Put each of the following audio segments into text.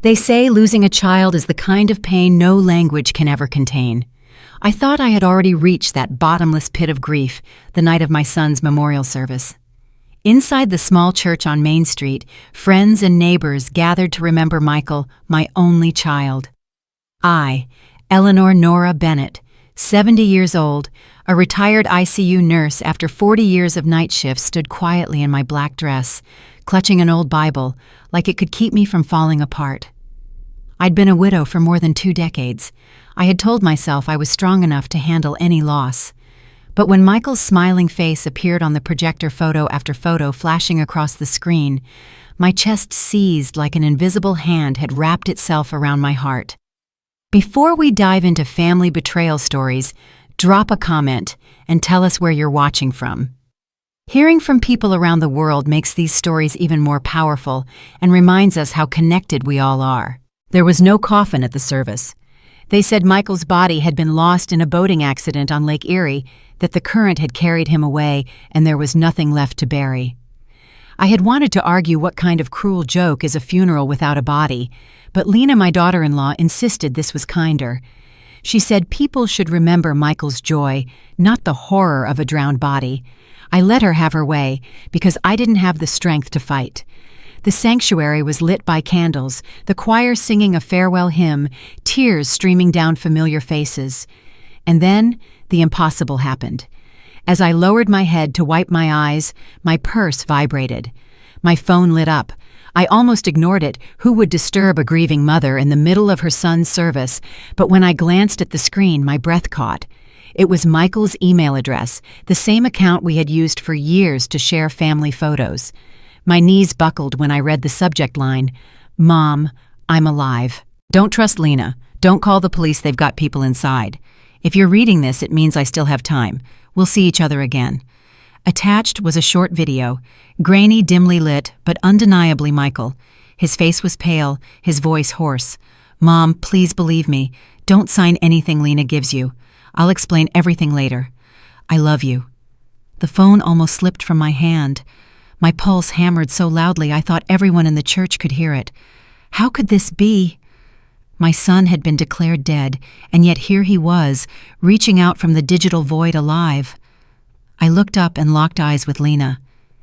They say losing a child is the kind of pain no language can ever contain. I thought I had already reached that bottomless pit of grief the night of my son's memorial service. Inside the small church on Main Street, friends and neighbors gathered to remember Michael, my only child. I, Eleanor Nora Bennett, 70 years old, a retired ICU nurse after 40 years of night shifts, stood quietly in my black dress, clutching an old Bible, like it could keep me from falling apart. I'd been a widow for more than 2 decades. I had told myself I was strong enough to handle any loss. But when Michael's smiling face appeared on the projector, photo after photo flashing across the screen, my chest seized like an invisible hand had wrapped itself around my heart. Before we dive into family betrayal stories, drop a comment and tell us where you're watching from. Hearing from people around the world makes these stories even more powerful and reminds us how connected we all are. There was no coffin at the service. They said Michael's body had been lost in a boating accident on Lake Erie, that the current had carried him away and there was nothing left to bury. I had wanted to argue what kind of cruel joke is a funeral without a body, but Lena, my daughter-in-law, insisted this was kinder. She said people should remember Michael's joy, not the horror of a drowned body. I let her have her way because I didn't have the strength to fight. The sanctuary was lit by candles, the choir singing a farewell hymn, tears streaming down familiar faces. And then the impossible happened. As I lowered my head to wipe my eyes, my purse vibrated. My phone lit up. I almost ignored it. Who would disturb a grieving mother in the middle of her son's service? But when I glanced at the screen, my breath caught. It was Michael's email address, the same account we had used for years to share family photos. My knees buckled when I read the subject line, "Mom, I'm alive. Don't trust Lena. Don't call the police, they've got people inside. If you're reading this, it means I still have time. We'll see each other again." Attached was a short video, grainy, dimly lit, but undeniably Michael. His face was pale, his voice hoarse. "Mom, please believe me. Don't sign anything Lena gives you. I'll explain everything later. I love you." The phone almost slipped from my hand. My pulse hammered so loudly I thought everyone in the church could hear it. How could this be? My son had been declared dead, and yet here he was, reaching out from the digital void alive. I looked up and locked eyes with Lena.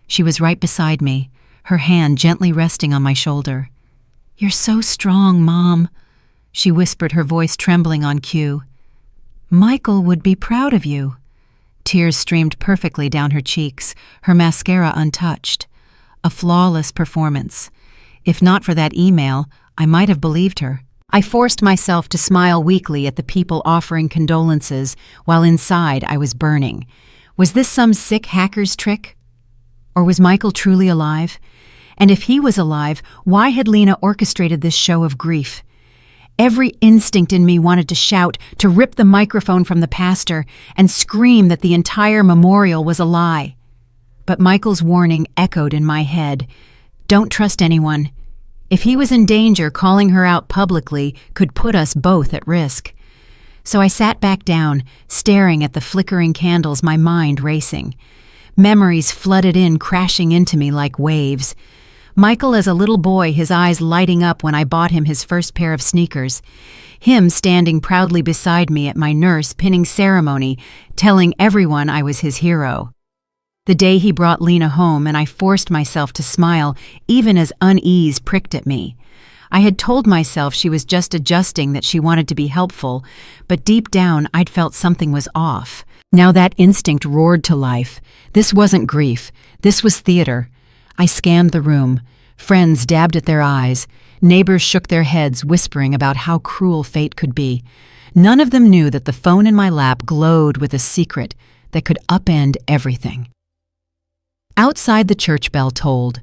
She was right beside me, her hand gently resting on my shoulder. "You're so strong, Mom," she whispered, her voice trembling on cue. "Michael would be proud of you." Tears streamed perfectly down her cheeks, her mascara untouched. A flawless performance. If not for that email, I might have believed her. I forced myself to smile weakly at the people offering condolences, while inside I was burning. Was this some sick hacker's trick? Or was Michael truly alive? And if he was alive, why had Lena orchestrated this show of grief? Every instinct in me wanted to shout, to rip the microphone from the pastor, and scream that the entire memorial was a lie. But Michael's warning echoed in my head. Don't trust anyone. If he was in danger, calling her out publicly could put us both at risk. So I sat back down, staring at the flickering candles, my mind racing. Memories flooded in, crashing into me like waves. Michael as a little boy, his eyes lighting up when I bought him his first pair of sneakers. Him standing proudly beside me at my nurse pinning ceremony, telling everyone I was his hero. The day he brought Lena home, and I forced myself to smile even as unease pricked at me. I had told myself she was just adjusting, that she wanted to be helpful, but deep down I'd felt something was off. Now that instinct roared to life. This wasn't grief. This was theater. I scanned the room. Friends dabbed at their eyes. Neighbors shook their heads, whispering about how cruel fate could be. None of them knew that the phone in my lap glowed with a secret that could upend everything. Outside, the church bell tolled.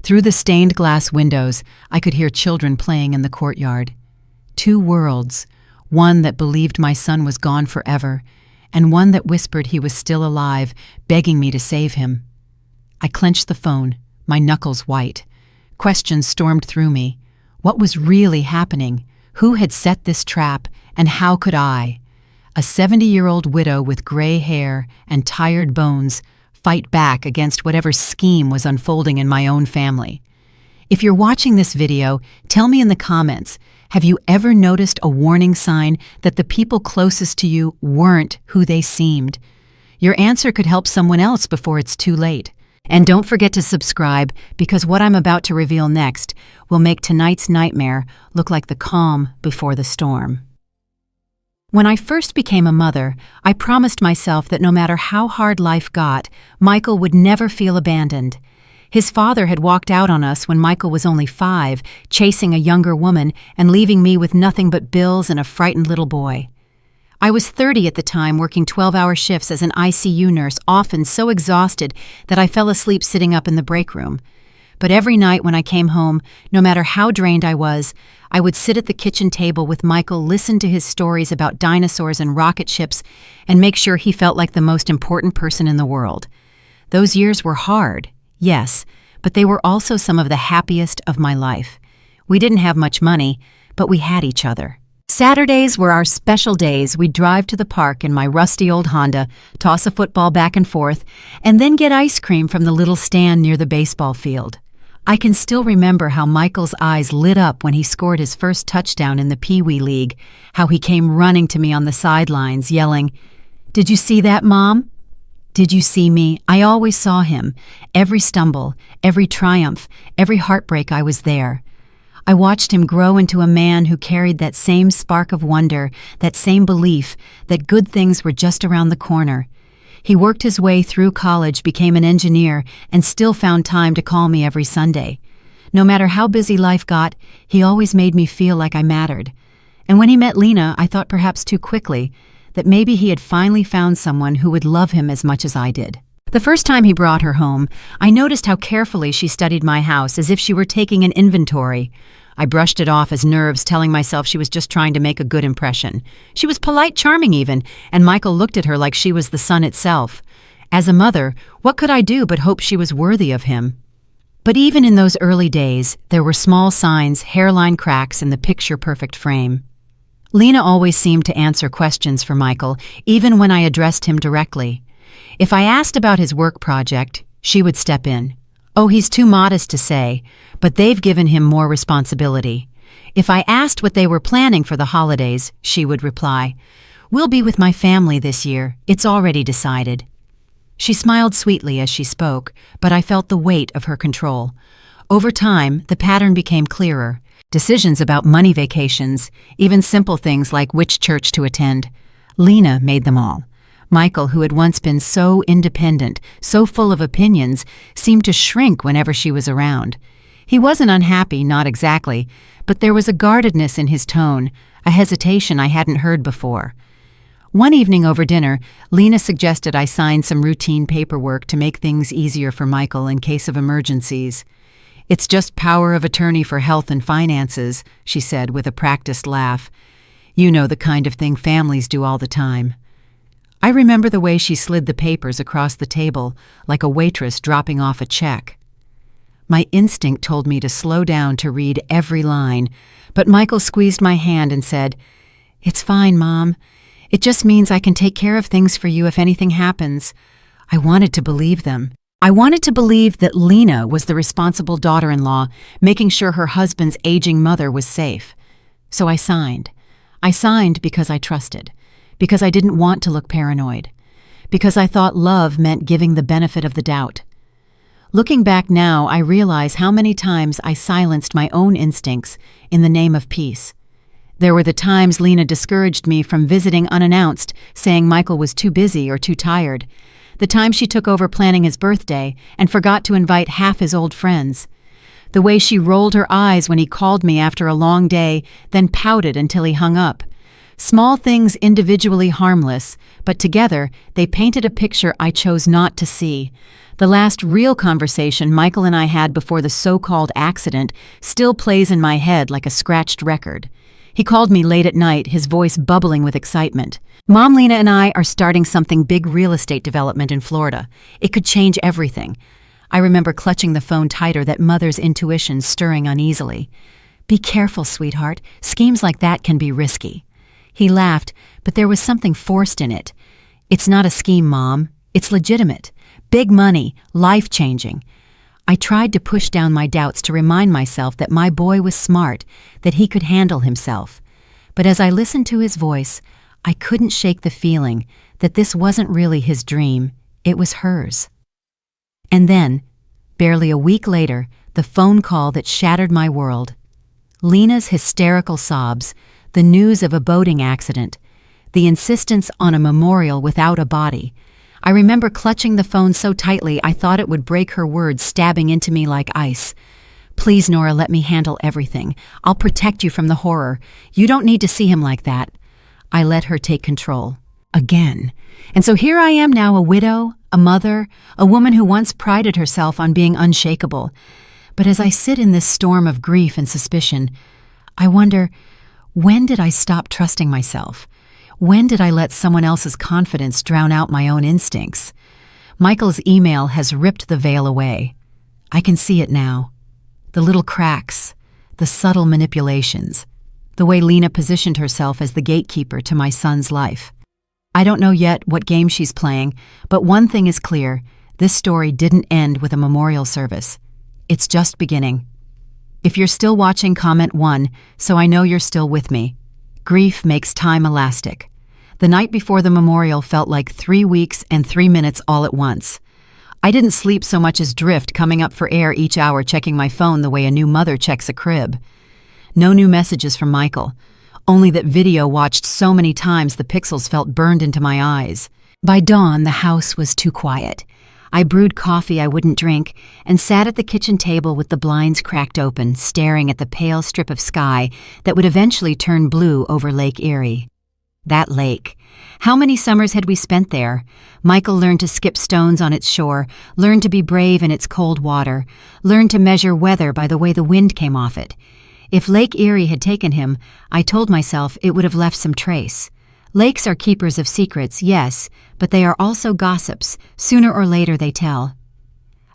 Through the stained glass windows, I could hear children playing in the courtyard. 2 worlds, one that believed my son was gone forever, and one that whispered he was still alive, begging me to save him. I clenched the phone, my knuckles white. Questions stormed through me. What was really happening? Who had set this trap, and how could I, a 70-year-old widow with gray hair and tired bones, fight back against whatever scheme was unfolding in my own family? If you're watching this video, tell me in the comments, have you ever noticed a warning sign that the people closest to you weren't who they seemed? Your answer could help someone else before it's too late. And don't forget to subscribe, because what I'm about to reveal next will make tonight's nightmare look like the calm before the storm. When I first became a mother, I promised myself that no matter how hard life got, Michael would never feel abandoned. His father had walked out on us when Michael was only 5, chasing a younger woman and leaving me with nothing but bills and a frightened little boy. I was 30 at the time, working 12-hour shifts as an ICU nurse, often so exhausted that I fell asleep sitting up in the break room. But every night when I came home, no matter how drained I was, I would sit at the kitchen table with Michael, listen to his stories about dinosaurs and rocket ships, and make sure he felt like the most important person in the world. Those years were hard, yes, but they were also some of the happiest of my life. We didn't have much money, but we had each other. Saturdays were our special days. We'd drive to the park in my rusty old Honda, toss a football back and forth, and then get ice cream from the little stand near the baseball field. I can still remember how Michael's eyes lit up when he scored his first touchdown in the Pee Wee League, how he came running to me on the sidelines, yelling, "Did you see that, Mom? Did you see me?" I always saw him. Every stumble, every triumph, every heartbreak, I was there. I watched him grow into a man who carried that same spark of wonder, that same belief that good things were just around the corner. He worked his way through college, became an engineer, and still found time to call me every Sunday. No matter how busy life got, he always made me feel like I mattered. And when he met Lena, I thought perhaps too quickly that maybe he had finally found someone who would love him as much as I did. The first time he brought her home, I noticed how carefully she studied my house, as if she were taking an inventory. I brushed it off as nerves, telling myself she was just trying to make a good impression. She was polite, charming even, and Michael looked at her like she was the sun itself. As a mother, what could I do but hope she was worthy of him? But even in those early days, there were small signs, hairline cracks in the picture-perfect frame. Lena always seemed to answer questions for Michael, even when I addressed him directly. If I asked about his work project, she would step in. "Oh, he's too modest to say, but they've given him more responsibility." If I asked what they were planning for the holidays, she would reply, "We'll be with my family this year. It's already decided." She smiled sweetly as she spoke, but I felt the weight of her control. Over time, the pattern became clearer. Decisions about money, vacations, even simple things like which church to attend. Lena made them all. Michael, who had once been so independent, so full of opinions, seemed to shrink whenever she was around. He wasn't unhappy, not exactly, but there was a guardedness in his tone, a hesitation I hadn't heard before. One evening over dinner, Lena suggested I sign some routine paperwork to make things easier for Michael in case of emergencies. "It's just power of attorney for health and finances," she said with a practiced laugh. "You know, the kind of thing families do all the time." I remember the way she slid the papers across the table, like a waitress dropping off a check. My instinct told me to slow down to read every line, but Michael squeezed my hand and said, "It's fine, Mom. It just means I can take care of things for you if anything happens." I wanted to believe them. I wanted to believe that Lena was the responsible daughter-in-law, making sure her husband's aging mother was safe. So I signed. I signed because I trusted. Because I didn't want to look paranoid. Because I thought love meant giving the benefit of the doubt. Looking back now, I realize how many times I silenced my own instincts in the name of peace. There were the times Lena discouraged me from visiting unannounced, saying Michael was too busy or too tired. The time she took over planning his birthday and forgot to invite half his old friends. The way she rolled her eyes when he called me after a long day, then pouted until he hung up. Small things individually harmless, but together they painted a picture I chose not to see. The last real conversation Michael and I had before the so-called accident still plays in my head like a scratched record. He called me late at night, his voice bubbling with excitement. "Mom, Lena and I are starting something big, real estate development in Florida. It could change everything." I remember clutching the phone tighter, that mother's intuition stirring uneasily. "Be careful, sweetheart. Schemes like that can be risky." He laughed, but there was something forced in it. "It's not a scheme, Mom. It's legitimate. Big money, life-changing." I tried to push down my doubts to remind myself that my boy was smart, that he could handle himself. But as I listened to his voice, I couldn't shake the feeling that this wasn't really his dream, it was hers. And then, barely a week later, the phone call that shattered my world. Lena's hysterical sobs, the news of a boating accident, the insistence on a memorial without a body. I remember clutching the phone so tightly I thought it would break, her words stabbing into me like ice. "Please, Nora, let me handle everything. I'll protect you from the horror. You don't need to see him like that." I let her take control. Again. And so here I am now, a widow, a mother, a woman who once prided herself on being unshakable. But as I sit in this storm of grief and suspicion, I wonder, when did I stop trusting myself? When did I let someone else's confidence drown out my own instincts? Michael's email has ripped the veil away. I can see it now. The little cracks, the subtle manipulations, the way Lena positioned herself as the gatekeeper to my son's life. I don't know yet what game she's playing, but one thing is clear: this story didn't end with a memorial service. It's just beginning. If you're still watching, comment 1, so I know you're still with me. Grief makes time elastic. The night before the memorial felt like 3 weeks and 3 minutes all at once. I didn't sleep so much as drift, coming up for air each hour, checking my phone the way a new mother checks a crib. No new messages from Michael, only that video watched so many times the pixels felt burned into my eyes. By dawn, the house was too quiet. I brewed coffee I wouldn't drink and sat at the kitchen table with the blinds cracked open, staring at the pale strip of sky that would eventually turn blue over Lake Erie. That lake. How many summers had we spent there? Michael learned to skip stones on its shore, learned to be brave in its cold water, learned to measure weather by the way the wind came off it. If Lake Erie had taken him, I told myself it would have left some trace. Lakes are keepers of secrets, yes, but they are also gossips. Sooner or later they tell.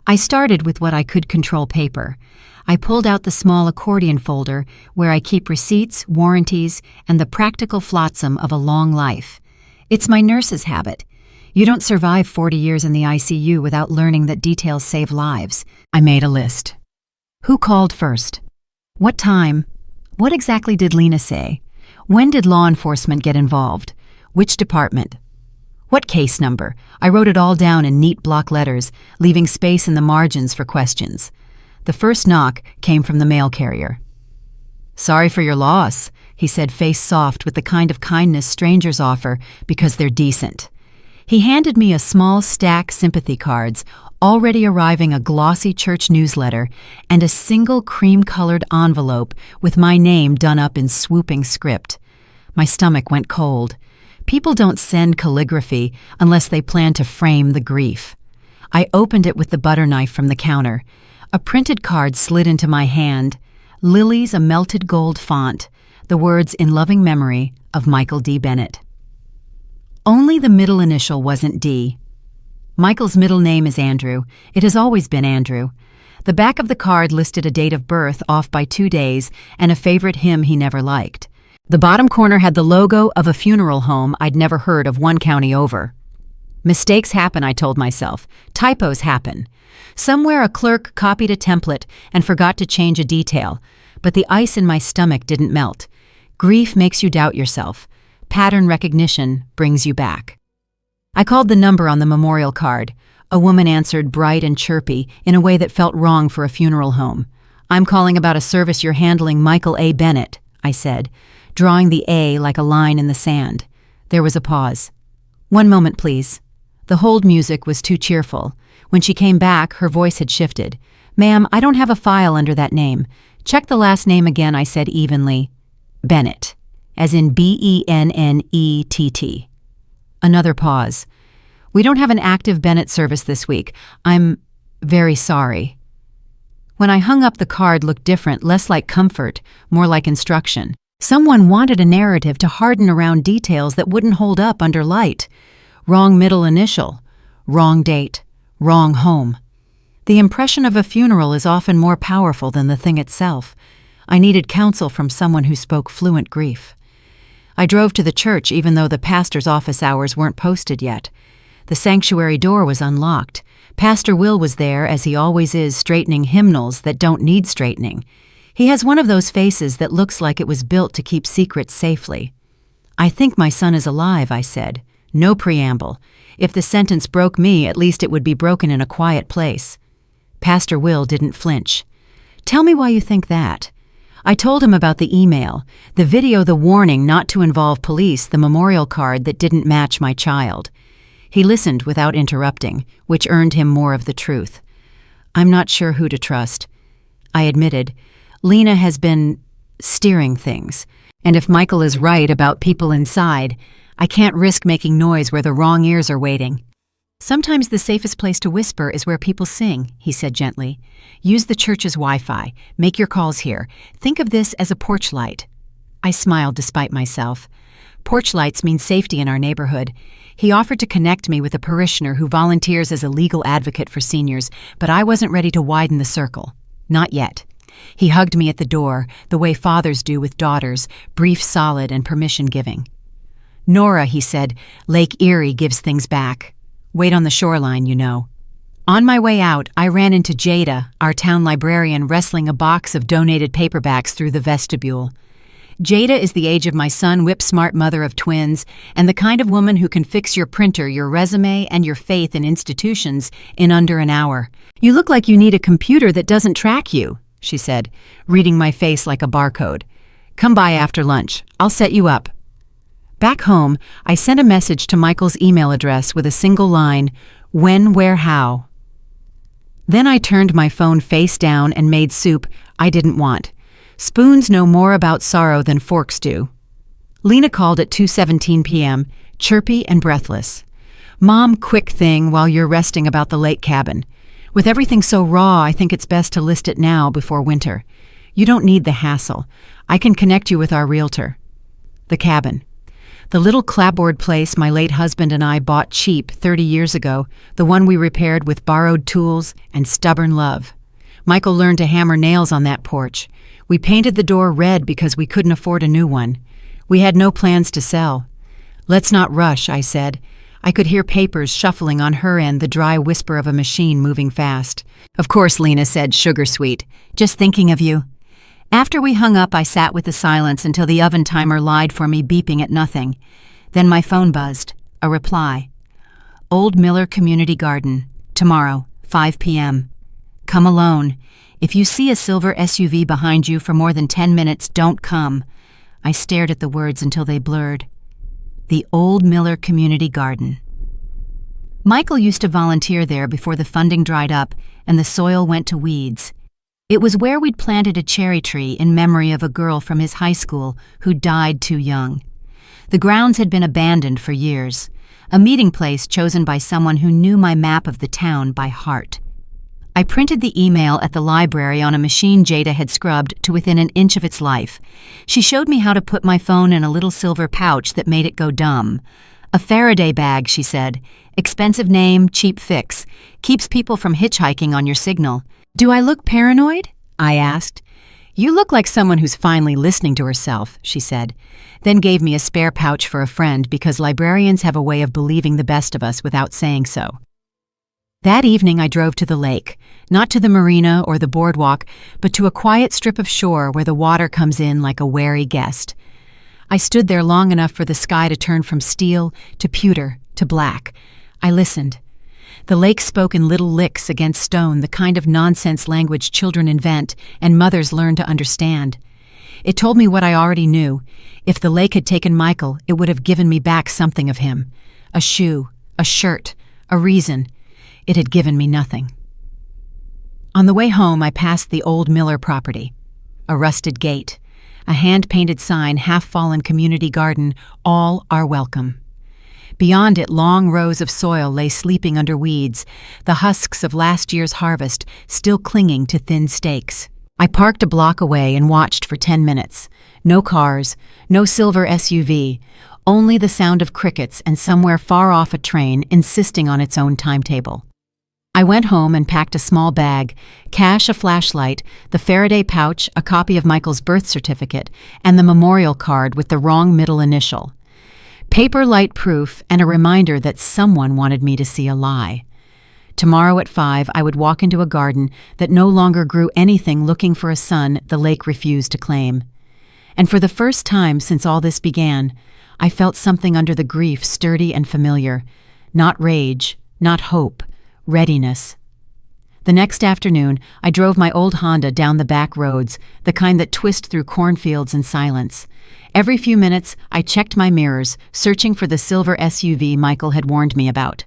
I started with what I could control: paper. I pulled out the small accordion folder where I keep receipts, warranties, and the practical flotsam of a long life. It's my nurse's habit. You don't survive 40 years in the ICU without learning that details save lives. I made a list. Who called first? What time? What exactly did Lena say? When did law enforcement get involved? Which department? What case number? I wrote it all down in neat block letters, leaving space in the margins for questions. The first knock came from the mail carrier. "Sorry for your loss," he said, face soft with the kind of kindness strangers offer because they're decent. He handed me a small stack sympathy cards, already arriving a glossy church newsletter, and a single cream-colored envelope with my name done up in swooping script. My stomach went cold. People don't send calligraphy unless they plan to frame the grief. I opened it with the butter knife from the counter. A printed card slid into my hand. Lily's a melted gold font, the words "in loving memory of Michael D. Bennett." Only the middle initial wasn't D. Michael's middle name is Andrew. It has always been Andrew. The back of the card listed a date of birth off by 2 days and a favorite hymn he never liked. The bottom corner had the logo of a funeral home I'd never heard of 1 county over. Mistakes happen, I told myself. Typos happen. Somewhere a clerk copied a template and forgot to change a detail, but the ice in my stomach didn't melt. Grief makes you doubt yourself. Pattern recognition brings you back. I called the number on the memorial card. A woman answered, bright and chirpy, in a way that felt wrong for a funeral home. "I'm calling about a service you're handling, Michael A. Bennett," I said, drawing the A like a line in the sand. There was a pause. "1 moment, please." The hold music was too cheerful. When she came back, her voice had shifted. "Ma'am, I don't have a file under that name. Check the last name again," I said evenly. "Bennett, as in Bennett. Another pause. "We don't have an active Bennett service this week. I'm very sorry." When I hung up, the card looked different, less like comfort, more like instruction. Someone wanted a narrative to harden around details that wouldn't hold up under light. Wrong middle initial, wrong date, wrong home. The impression of a funeral is often more powerful than the thing itself. I needed counsel from someone who spoke fluent grief. I drove to the church even though the pastor's office hours weren't posted yet. The sanctuary door was unlocked. Pastor Will was there, as he always is, straightening hymnals that don't need straightening. He has one of those faces that looks like it was built to keep secrets safely. "I think my son is alive," I said. No preamble. If the sentence broke me, at least it would be broken in a quiet place. Pastor Will didn't flinch. "Tell me why you think that." I told him about the email, the video, the warning not to involve police, the memorial card that didn't match my child. He listened without interrupting, which earned him more of the truth. "I'm not sure who to trust." I admitted, "Lena has been steering things, and if Michael is right about people inside, I can't risk making noise where the wrong ears are waiting." "Sometimes the safest place to whisper is where people sing," he said gently. "Use the church's Wi-Fi. Make your calls here. Think of this as a porch light." I smiled despite myself. Porch lights mean safety in our neighborhood. He offered to connect me with a parishioner who volunteers as a legal advocate for seniors, but I wasn't ready to widen the circle. Not yet. He hugged me at the door, the way fathers do with daughters, brief, solid, and permission-giving. "Nora," he said, "Lake Erie gives things back. Wait on the shoreline, you know." On my way out, I ran into Jada, our town librarian, wrestling a box of donated paperbacks through the vestibule. Jada is the age of my son, whip-smart mother of twins, and the kind of woman who can fix your printer, your resume, and your faith in institutions in under an hour. "You look like you need a computer that doesn't track you," she said, reading my face like a barcode. "Come by after lunch. I'll set you up." Back home, I sent a message to Michael's email address with a single line, "When, where, how." Then I turned my phone face down and made soup I didn't want. Spoons know more about sorrow than forks do. Lena called at 2:17 p.m., chirpy and breathless. "Mom, quick thing while you're resting about the lake cabin. With everything so raw, I think it's best to list it now before winter. You don't need the hassle. I can connect you with our realtor." The cabin. The little clapboard place my late husband and I bought cheap 30 years ago, the one we repaired with borrowed tools and stubborn love. Michael learned to hammer nails on that porch. We painted the door red because we couldn't afford a new one. We had no plans to sell. "Let's not rush," I said. I could hear papers shuffling on her end, the dry whisper of a machine moving fast. "Of course," Lena said, sugar sweet. "Just thinking of you." After we hung up, I sat with the silence until the oven timer lied for me, beeping at nothing. Then my phone buzzed. A reply. "Old Miller Community Garden. Tomorrow, 5 p.m. Come alone. If you see a silver SUV behind you for more than 10 minutes, don't come." I stared at the words until they blurred. The Old Miller Community Garden. Michael used to volunteer there before the funding dried up and the soil went to weeds. It was where we'd planted a cherry tree in memory of a girl from his high school who died too young. The grounds had been abandoned for years, a meeting place chosen by someone who knew my map of the town by heart. I printed the email at the library on a machine Jada had scrubbed to within an inch of its life. She showed me how to put my phone in a little silver pouch that made it go dumb. "A Faraday bag," she said. "Expensive name, cheap fix. Keeps people from hitchhiking on your signal." "Do I look paranoid?" I asked. "You look like someone who's finally listening to herself," she said, then gave me a spare pouch for a friend because librarians have a way of believing the best of us without saying so. That evening I drove to the lake, not to the marina or the boardwalk, but to a quiet strip of shore where the water comes in like a wary guest. I stood there long enough for the sky to turn from steel to pewter to black. I listened. The lake spoke in little licks against stone, the kind of nonsense language children invent and mothers learn to understand. It told me what I already knew. If the lake had taken Michael, it would have given me back something of him. A shoe, a shirt, a reason. It had given me nothing. On the way home, I passed the old Miller property. A rusted gate, a hand-painted sign, half-fallen community garden, all are welcome. Beyond it, long rows of soil lay sleeping under weeds, the husks of last year's harvest still clinging to thin stakes. I parked a block away and watched for 10 minutes. No cars, no silver SUV, only the sound of crickets and somewhere far off a train insisting on its own timetable. I went home and packed a small bag, cash, a flashlight, the Faraday pouch, a copy of Michael's birth certificate, and the memorial card with the wrong middle initial. Paper light proof and a reminder that someone wanted me to see a lie. Tomorrow at 5, I would walk into a garden that no longer grew anything looking for a son the lake refused to claim. And for the first time since all this began, I felt something under the grief sturdy and familiar. Not rage, not hope, readiness. The next afternoon, I drove my old Honda down the back roads, the kind that twist through cornfields in silence. Every few minutes, I checked my mirrors, searching for the silver SUV Michael had warned me about.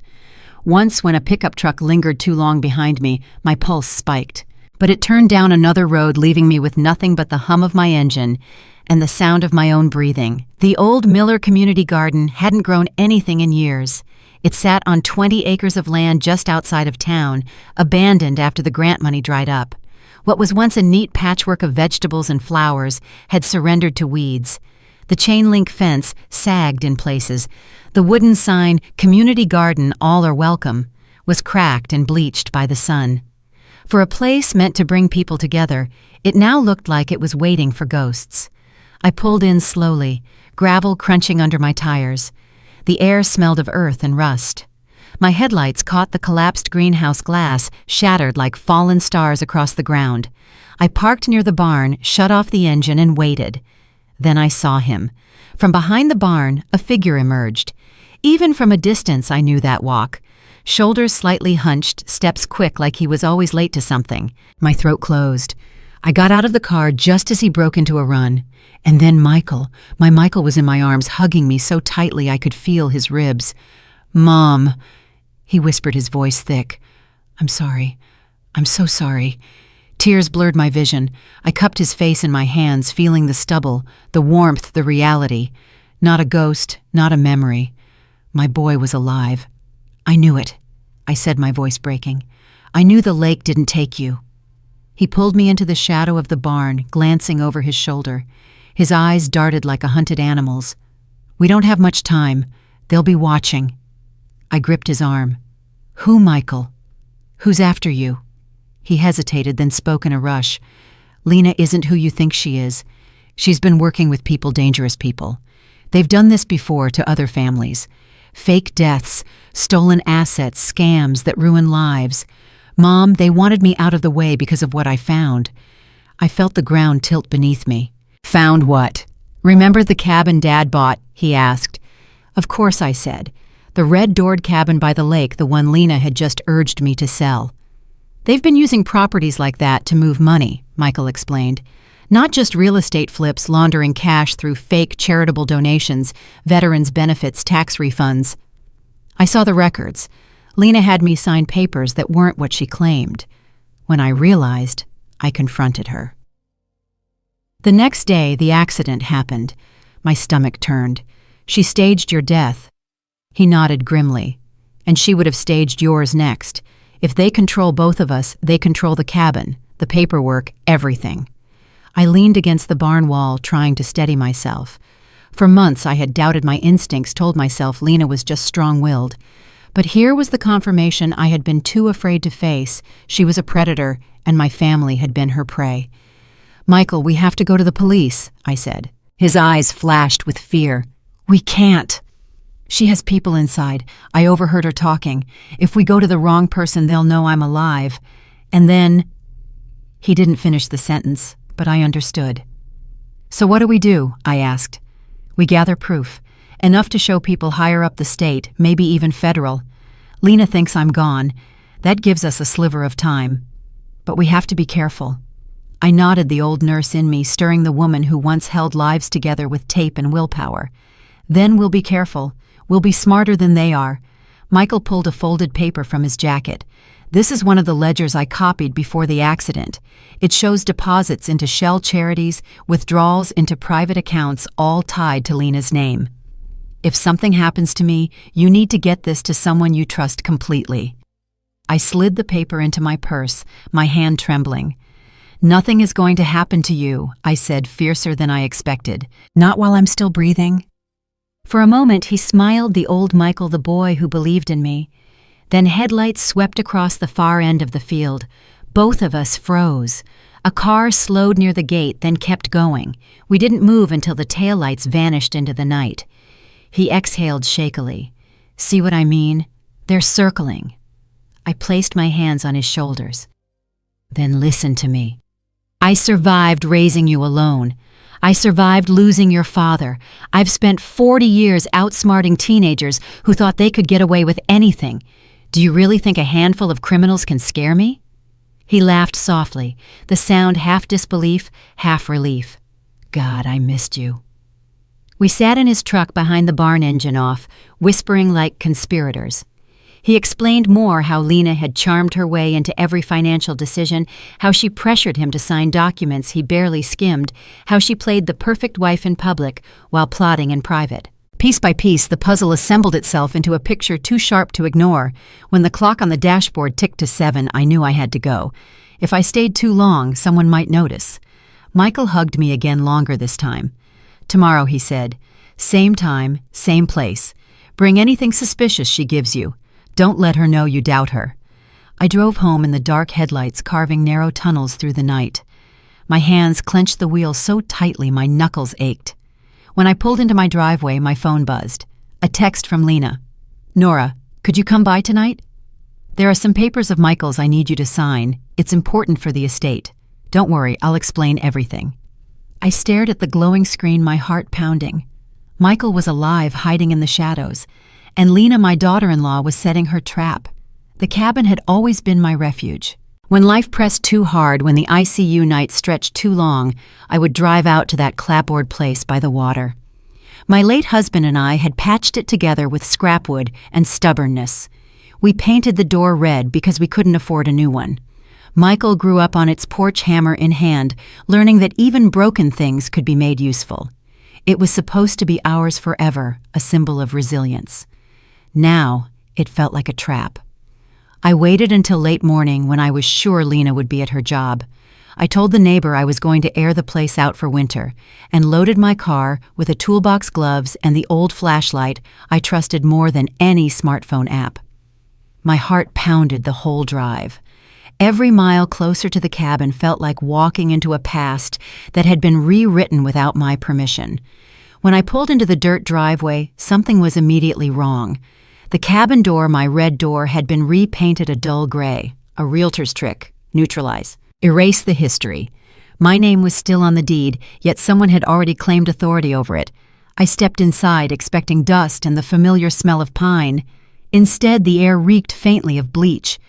Once, when a pickup truck lingered too long behind me, my pulse spiked. But it turned down another road, leaving me with nothing but the hum of my engine and the sound of my own breathing. The old Miller community garden hadn't grown anything in years. It sat on 20 acres of land just outside of town, abandoned after the grant money dried up. What was once a neat patchwork of vegetables and flowers had surrendered to weeds. The chain-link fence sagged in places. The wooden sign, "Community Garden, All Are Welcome," was cracked and bleached by the sun. For a place meant to bring people together, it now looked like it was waiting for ghosts. I pulled in slowly, gravel crunching under my tires. The air smelled of earth and rust. My headlights caught the collapsed greenhouse glass, shattered like fallen stars across the ground. I parked near the barn, shut off the engine, and waited. Then I saw him. From behind the barn, a figure emerged. Even from a distance, I knew that walk. Shoulders slightly hunched, steps quick like he was always late to something. My throat closed. I got out of the car just as he broke into a run. And then Michael. My Michael was in my arms, hugging me so tightly I could feel his ribs. "Mom," he whispered, his voice thick. "I'm sorry. I'm so sorry." Tears blurred my vision. I cupped his face in my hands, feeling the stubble, the warmth, the reality. Not a ghost, not a memory. My boy was alive. "I knew it," I said, my voice breaking. "I knew the lake didn't take you." He pulled me into the shadow of the barn, glancing over his shoulder. His eyes darted like a hunted animal's. "We don't have much time. They'll be watching." I gripped his arm. "Who, Michael? Who's after you?" He hesitated, then spoke in a rush. "Lena isn't who you think she is. She's been working with people, dangerous people. They've done this before to other families. Fake deaths, stolen assets, scams that ruin lives. Mom, they wanted me out of the way because of what I found." I felt the ground tilt beneath me. "Found what? Remember the cabin Dad bought?" he asked. "Of course," I said. "The red-doored cabin by the lake, the one Lena had just urged me to sell." "They've been using properties like that to move money," Michael explained. "Not just real estate flips laundering cash through fake charitable donations, veterans' benefits, tax refunds." I saw the records. Lena had me sign papers that weren't what she claimed. When I realized, I confronted her. The next day, the accident happened. My stomach turned. "She staged your death." He nodded grimly. "And she would have staged yours next. If they control both of us, they control the cabin, the paperwork, everything." I leaned against the barn wall, trying to steady myself. For months I had doubted my instincts, told myself Lena was just strong-willed. But here was the confirmation I had been too afraid to face. She was a predator, and my family had been her prey. "Michael, we have to go to the police," I said. His eyes flashed with fear. "We can't. She has people inside. I overheard her talking. If we go to the wrong person, they'll know I'm alive. And then—" He didn't finish the sentence, but I understood. "So what do we do?" I asked. "We gather proof. Enough to show people higher up the state, maybe even federal. Lena thinks I'm gone. That gives us a sliver of time. But we have to be careful." I nodded, the old nurse in me stirring the woman who once held lives together with tape and willpower. "Then we'll be careful. We'll be smarter than they are." Michael pulled a folded paper from his jacket. "This is one of the ledgers I copied before the accident. It shows deposits into shell charities, withdrawals into private accounts, all tied to Lena's name. If something happens to me, you need to get this to someone you trust completely." I slid the paper into my purse, my hand trembling. "Nothing is going to happen to you," I said, fiercer than I expected. "Not while I'm still breathing." For a moment he smiled, the old Michael, the boy who believed in me. Then headlights swept across the far end of the field. Both of us froze. A car slowed near the gate, then kept going. We didn't move until the taillights vanished into the night. He exhaled shakily. "See what I mean? They're circling." I placed my hands on his shoulders. Then listen to me. I survived raising you alone. I survived losing your father. I've spent 40 years outsmarting teenagers who thought they could get away with anything. Do you really think a handful of criminals can scare me? He laughed softly, the sound half disbelief, half relief. God, I missed you. We sat in his truck behind the barn engine off, whispering like conspirators. He explained more how Lena had charmed her way into every financial decision, how she pressured him to sign documents he barely skimmed, how she played the perfect wife in public while plotting in private. Piece by piece, the puzzle assembled itself into a picture too sharp to ignore. When the clock on the dashboard ticked to 7, I knew I had to go. If I stayed too long, someone might notice. Michael hugged me again longer this time. Tomorrow, he said. Same time, same place. Bring anything suspicious she gives you. Don't let her know you doubt her. I drove home in the dark headlights carving narrow tunnels through the night. My hands clenched the wheel so tightly my knuckles ached. When I pulled into my driveway, my phone buzzed. A text from Lena. Nora, could you come by tonight? There are some papers of Michael's I need you to sign. It's important for the estate. Don't worry, I'll explain everything. I stared at the glowing screen, my heart pounding. Michael was alive, hiding in the shadows. And Lena, my daughter-in-law, was setting her trap. The cabin had always been my refuge. When life pressed too hard, when the ICU nights stretched too long, I would drive out to that clapboard place by the water. My late husband and I had patched it together with scrapwood and stubbornness. We painted the door red because we couldn't afford a new one. Michael grew up on its porch, hammer in hand, learning that even broken things could be made useful. It was supposed to be ours forever, a symbol of resilience. Now, it felt like a trap. I waited until late morning when I was sure Lena would be at her job. I told the neighbor I was going to air the place out for winter and loaded my car with a toolbox, gloves, and the old flashlight I trusted more than any smartphone app. My heart pounded the whole drive. Every mile closer to the cabin felt like walking into a past that had been rewritten without my permission. When I pulled into the dirt driveway, something was immediately wrong. The cabin door, my red door, had been repainted a dull gray, a realtor's trick. Neutralize. Erase the history. My name was still on the deed, yet someone had already claimed authority over it. I stepped inside, expecting dust and the familiar smell of pine. Instead, the air reeked faintly of bleach.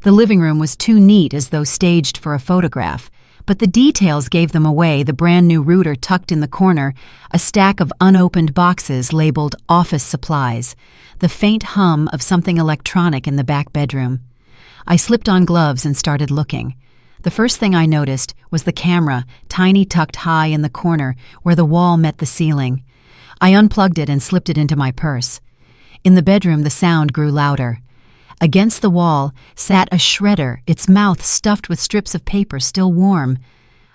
The living room was too neat, as though staged for a photograph. But the details gave them away, the brand-new router tucked in the corner, a stack of unopened boxes labeled office supplies, the faint hum of something electronic in the back bedroom. I slipped on gloves and started looking. The first thing I noticed was the camera, tiny, tucked high in the corner where the wall met the ceiling. I unplugged it and slipped it into my purse. In the bedroom, the sound grew louder. Against the wall sat a shredder, its mouth stuffed with strips of paper still warm.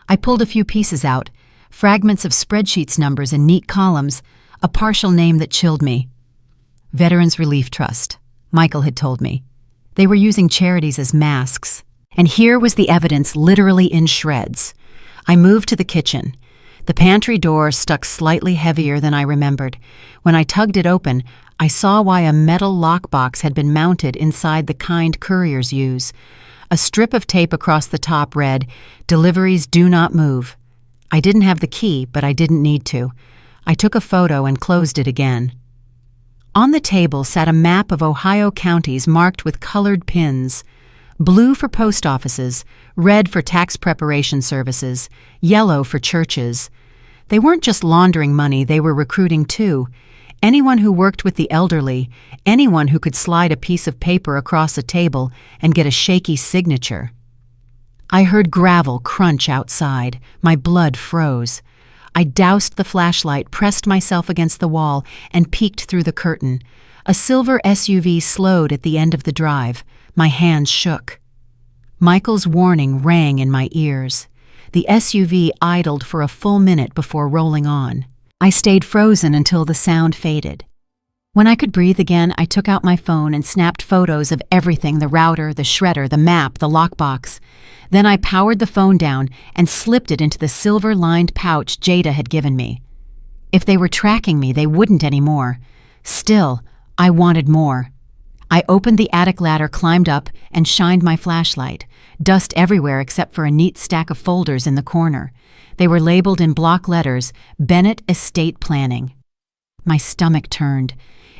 I pulled a few pieces out, fragments of spreadsheets numbers in neat columns, a partial name that chilled me. Veterans Relief Trust, Michael had told me. They were using charities as masks. And here was the evidence literally in shreds. I moved to the kitchen. The pantry door stuck slightly heavier than I remembered. When I tugged it open, I saw why a metal lockbox had been mounted inside the kind couriers use. A strip of tape across the top read, "Deliveries do not move." I didn't have the key, but I didn't need to. I took a photo and closed it again. On the table sat a map of Ohio counties marked with colored pins. Blue for post offices, red for tax preparation services, yellow for churches. They weren't just laundering money, they were recruiting too. Anyone who worked with the elderly, anyone who could slide a piece of paper across a table and get a shaky signature. I heard gravel crunch outside. My blood froze. I doused the flashlight, pressed myself against the wall, and peeked through the curtain. A silver SUV slowed at the end of the drive. My hands shook. Michael's warning rang in my ears. The SUV idled for a full minute before rolling on. I stayed frozen until the sound faded. When I could breathe again, I took out my phone and snapped photos of everything: the router, the shredder, the map, the lockbox. Then I powered the phone down and slipped it into the silver-lined pouch Jada had given me. If they were tracking me, they wouldn't anymore. Still, I wanted more. I opened the attic ladder, climbed up, and shined my flashlight. Dust everywhere except for a neat stack of folders in the corner. They were labeled in block letters, Bennett Estate Planning. My stomach turned.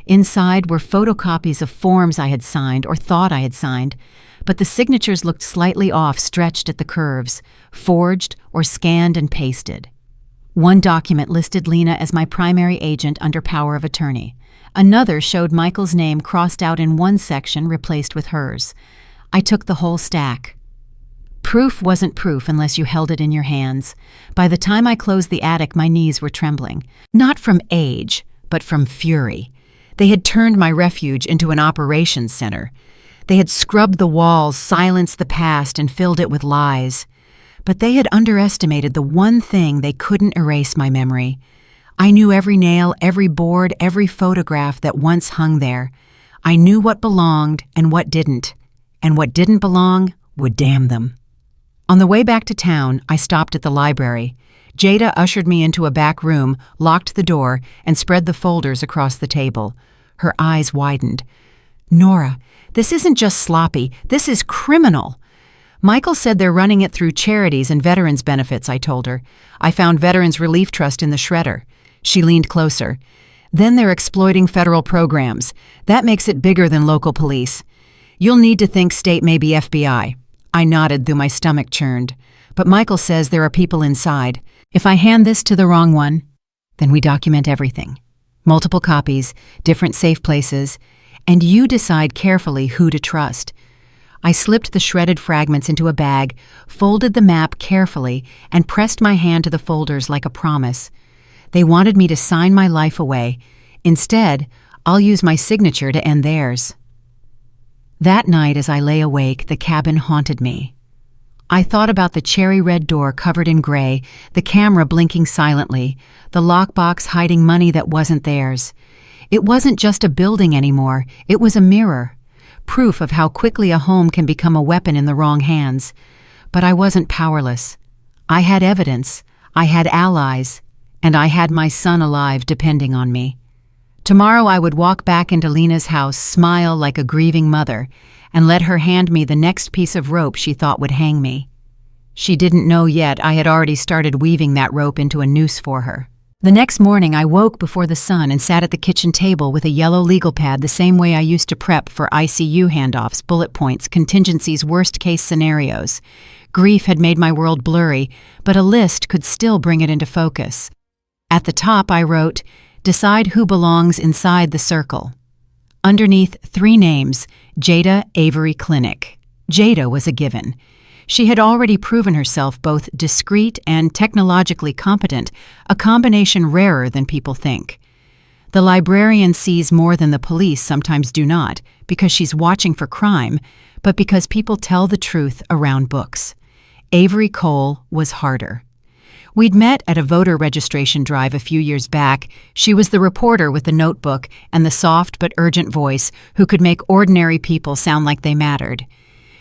Inside were photocopies of forms I had signed or thought I had signed, but the signatures looked slightly off, stretched at the curves, forged or scanned and pasted. One document listed Lena as my primary agent under power of attorney. Another showed Michael's name crossed out in one section, replaced with hers. I took the whole stack. Proof wasn't proof unless you held it in your hands. By the time I closed the attic, my knees were trembling. Not from age, but from fury. They had turned my refuge into an operations center. They had scrubbed the walls, silenced the past, and filled it with lies. But they had underestimated the one thing they couldn't erase: my memory. I knew every nail, every board, every photograph that once hung there. I knew what belonged and what didn't belong would damn them. On the way back to town, I stopped at the library. Jada ushered me into a back room, locked the door, and spread the folders across the table. Her eyes widened. "Nora, this isn't just sloppy, this is criminal." "Michael said they're running it through charities and veterans benefits," I told her. "I found Veterans Relief Trust in the shredder." She leaned closer. "Then they're exploiting federal programs. That makes it bigger than local police. You'll need to think state, maybe FBI." I nodded, though my stomach churned. "But Michael says there are people inside. If I hand this to the wrong one, then we document everything. Multiple copies, different safe places, and you decide carefully who to trust." I slipped the shredded fragments into a bag, folded the map carefully, and pressed my hand to the folders like a promise. They wanted me to sign my life away. Instead, I'll use my signature to end theirs. That night, as I lay awake, the cabin haunted me. I thought about the cherry-red door covered in gray, the camera blinking silently, the lockbox hiding money that wasn't theirs. It wasn't just a building anymore, it was a mirror. Proof of how quickly a home can become a weapon in the wrong hands. But I wasn't powerless. I had evidence, I had allies, and I had my son alive depending on me. Tomorrow I would walk back into Lena's house, smile like a grieving mother, and let her hand me the next piece of rope she thought would hang me. She didn't know yet I had already started weaving that rope into a noose for her. The next morning I woke before the sun and sat at the kitchen table with a yellow legal pad, the same way I used to prep for ICU handoffs, bullet points, contingencies, worst-case scenarios. Grief had made my world blurry, but a list could still bring it into focus. At the top I wrote, "Decide who belongs inside the circle." Underneath, 3 names: Jada Avery Clinic. Jada was a given. She had already proven herself both discreet and technologically competent, a combination rarer than people think. The librarian sees more than the police sometimes do, not because she's watching for crime, but because people tell the truth around books. Avery Cole was harder. We'd met at a voter registration drive a few years back. She was the reporter with the notebook and the soft but urgent voice who could make ordinary people sound like they mattered.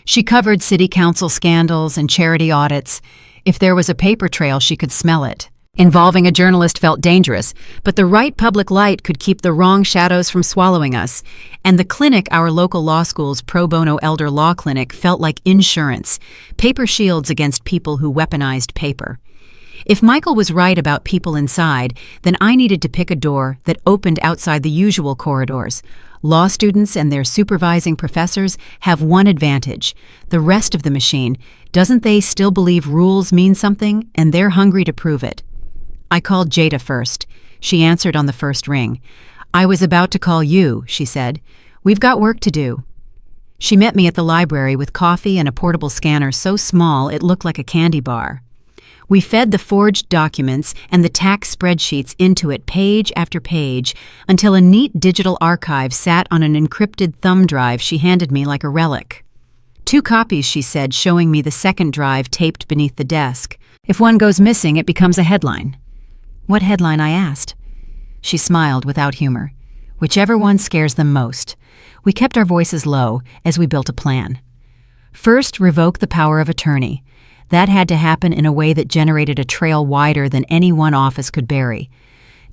She covered city council scandals and charity audits. If there was a paper trail, she could smell it. Involving a journalist felt dangerous, but the right public light could keep the wrong shadows from swallowing us. And the clinic, our local law school's pro bono elder law clinic, felt like insurance, paper shields against people who weaponized paper. If Michael was right about people inside, then I needed to pick a door that opened outside the usual corridors. Law students and their supervising professors have one advantage. The rest of the machine, doesn't they still believe rules mean something, and they're hungry to prove it? I called Jada first. She answered on the first ring. "I was about to call you," she said. "We've got work to do." She met me at the library with coffee and a portable scanner so small it looked like a candy bar. We fed the forged documents and the tax spreadsheets into it page after page until a neat digital archive sat on an encrypted thumb drive she handed me like a relic. 2 copies, she said, showing me the second drive taped beneath the desk. "If one goes missing, it becomes a headline." "What headline?" I asked. She smiled without humor. "Whichever one scares them most." We kept our voices low as we built a plan. First, revoke the power of attorney. That had to happen in a way that generated a trail wider than any one office could bury.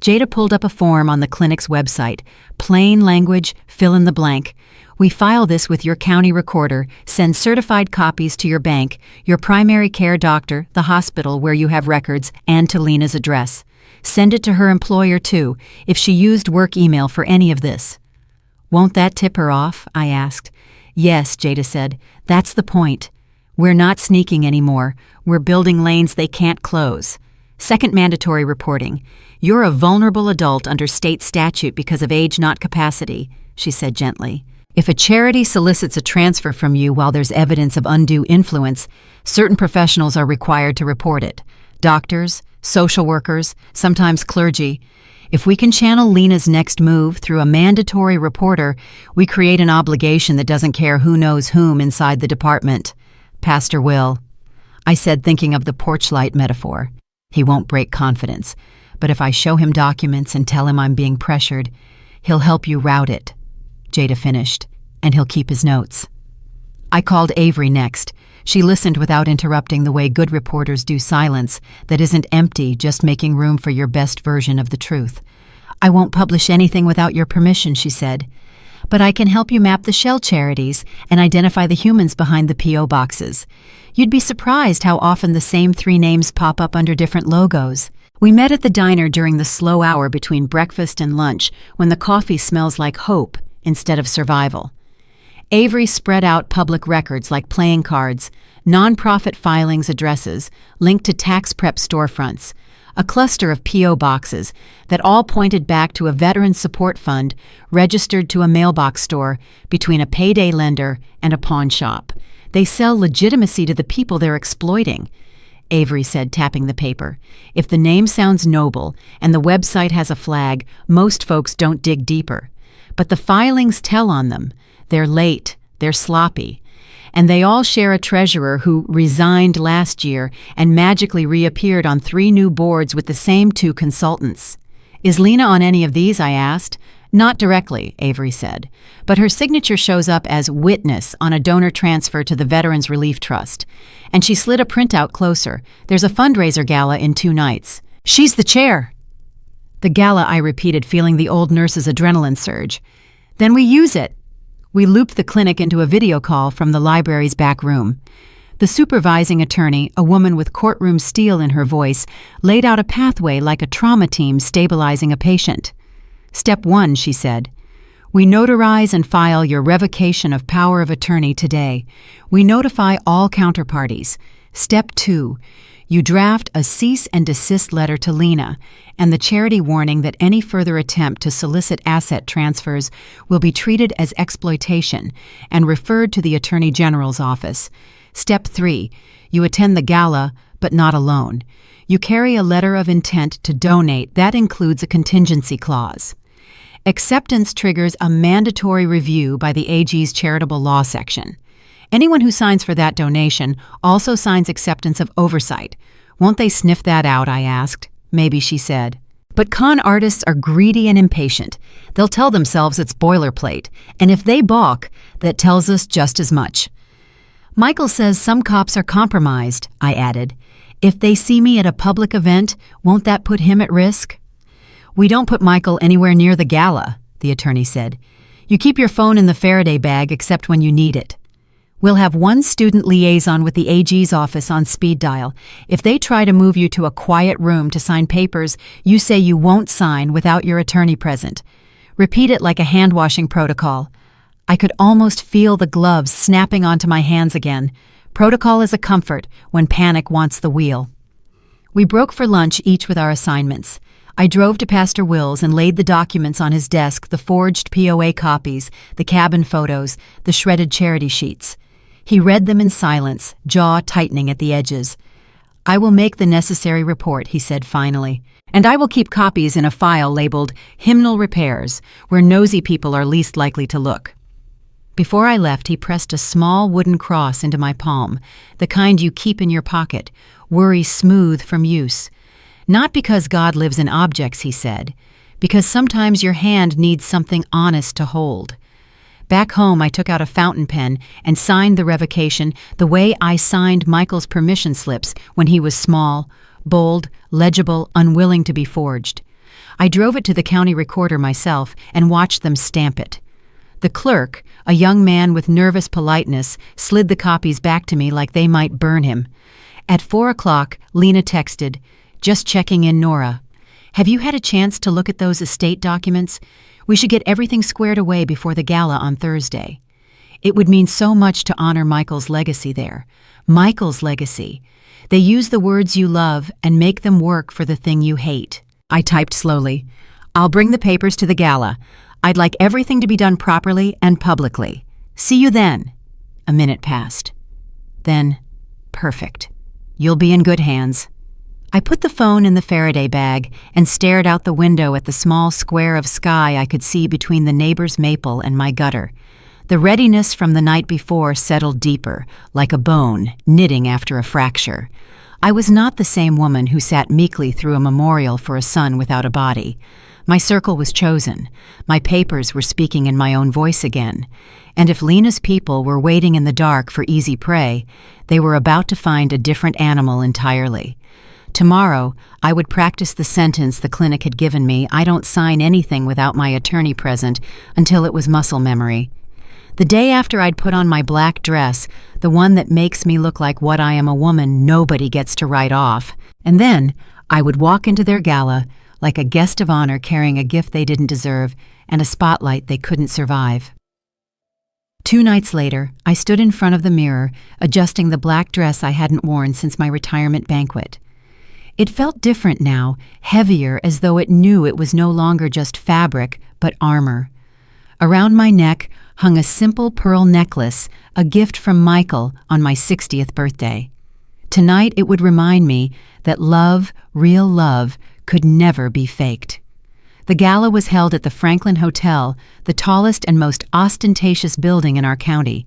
Jada pulled up a form on the clinic's website. Plain language, fill in the blank. We file this with your county recorder, send certified copies to your bank, your primary care doctor, the hospital where you have records, and to Lena's address. Send it to her employer, too, if she used work email for any of this. Won't that tip her off? I asked. Yes, Jada said. That's the point. We're not sneaking anymore. We're building lanes they can't close. Second mandatory reporting. You're a vulnerable adult under state statute because of age, not capacity, she said gently. If a charity solicits a transfer from you while there's evidence of undue influence, certain professionals are required to report it. Doctors, social workers, sometimes clergy. If we can channel Lena's next move through a mandatory reporter, we create an obligation that doesn't care who knows whom inside the department. Pastor will. I said, thinking of the porch light metaphor. He won't break confidence, but if I show him documents and tell him I'm being pressured, he'll help you route it. Jada finished, and he'll keep his notes. I called Avery next. She listened without interrupting the way good reporters do silence that isn't empty, just making room for your best version of the truth. I won't publish anything without your permission, she said. But I can help you map the shell charities and identify the humans behind the P.O. boxes. You'd be surprised how often the same 3 names pop up under different logos. We met at the diner during the slow hour between breakfast and lunch when the coffee smells like hope instead of survival. Avery spread out public records like playing cards, nonprofit filings addresses linked to tax prep storefronts, a cluster of P.O. boxes that all pointed back to a veteran support fund registered to a mailbox store between a payday lender and a pawn shop. They sell legitimacy to the people they're exploiting, Avery said, tapping the paper. If the name sounds noble and the website has a flag, most folks don't dig deeper. But the filings tell on them. They're late, they're sloppy, and they all share a treasurer who resigned last year and magically reappeared on 3 new boards with the same 2 consultants. Is Lena on any of these? I asked. Not directly, Avery said, but her signature shows up as witness on a donor transfer to the Veterans Relief Trust. And she slid a printout closer. There's a fundraiser gala in 2 nights. She's the chair. The gala, I repeated, feeling the old nurse's adrenaline surge. Then we use it. We looped the clinic into a video call from the library's back room. The supervising attorney, a woman with courtroom steel in her voice, laid out a pathway like a trauma team stabilizing a patient. Step 1, she said. We notarize and file your revocation of power of attorney today. We notify all counterparties. Step 2, you draft a cease and desist letter to Lena and the charity warning that any further attempt to solicit asset transfers will be treated as exploitation and referred to the Attorney General's office. Step 3, you attend the gala, but not alone. You carry a letter of intent to donate that includes a contingency clause. Acceptance triggers a mandatory review by the AG's charitable law section. Anyone who signs for that donation also signs acceptance of oversight. Won't they sniff that out? I asked. Maybe, she said. But con artists are greedy and impatient. They'll tell themselves it's boilerplate, and if they balk, that tells us just as much. Michael says some cops are compromised, I added. If they see me at a public event, won't that put him at risk? We don't put Michael anywhere near the gala, the attorney said. You keep your phone in the Faraday bag except when you need it. We'll have 1 student liaison with the AG's office on speed dial. If they try to move you to a quiet room to sign papers, you say you won't sign without your attorney present. Repeat it like a hand-washing protocol. I could almost feel the gloves snapping onto my hands again. Protocol is a comfort when panic wants the wheel. We broke for lunch, each with our assignments. I drove to Pastor Will's and laid the documents on his desk, the forged POA copies, the cabin photos, the shredded charity sheets. He read them in silence, jaw tightening at the edges. I will make the necessary report, he said finally, and I will keep copies in a file labeled Hymnal Repairs, where nosy people are least likely to look. Before I left, he pressed a small wooden cross into my palm, the kind you keep in your pocket, worry smooth from use. Not because God lives in objects, he said, because sometimes your hand needs something honest to hold. Back home, I took out a fountain pen and signed the revocation the way I signed Michael's permission slips when he was small, bold, legible, unwilling to be forged. I drove it to the county recorder myself and watched them stamp it. The clerk, a young man with nervous politeness, slid the copies back to me like they might burn him. At 4 o'clock, Lena texted, "Just checking in, Nora. Have you had a chance to look at those estate documents? We should get everything squared away before the gala on Thursday. It would mean so much to honor Michael's legacy there. Michael's legacy. They use the words you love and make them work for the thing you hate." I typed slowly. "I'll bring the papers to the gala. I'd like everything to be done properly and publicly. See you then." A minute passed. Then, perfect. You'll be in good hands. I put the phone in the Faraday bag and stared out the window at the small square of sky I could see between the neighbor's maple and my gutter. The readiness from the night before settled deeper, like a bone, knitting after a fracture. I was not the same woman who sat meekly through a memorial for a son without a body. My circle was chosen. My papers were speaking in my own voice again. And if Lena's people were waiting in the dark for easy prey, they were about to find a different animal entirely. Tomorrow, I would practice the sentence the clinic had given me: "I don't sign anything without my attorney present," until it was muscle memory. The day after I'd put on my black dress, the one that makes me look like what I am, a woman nobody gets to write off. And then I would walk into their gala like a guest of honor carrying a gift they didn't deserve and a spotlight they couldn't survive. 2 nights later, I stood in front of the mirror, adjusting the black dress I hadn't worn since my retirement banquet. It felt different now, heavier, as though it knew it was no longer just fabric, but armor. Around my neck hung a simple pearl necklace, a gift from Michael on my 60th birthday. Tonight it would remind me that love, real love, could never be faked. The gala was held at the Franklin Hotel, the tallest and most ostentatious building in our county.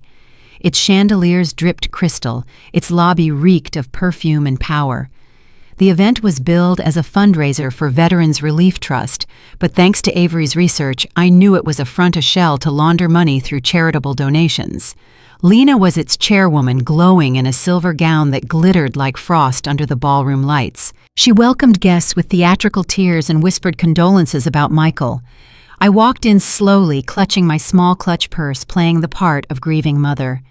Its chandeliers dripped crystal, its lobby reeked of perfume and power. The event was billed as a fundraiser for Veterans Relief Trust, but thanks to Avery's research, I knew it was a front-of-shell to launder money through charitable donations. Lena was its chairwoman, glowing in a silver gown that glittered like frost under the ballroom lights. She welcomed guests with theatrical tears and whispered condolences about Michael. I walked in slowly, clutching my small clutch purse, playing the part of grieving mother.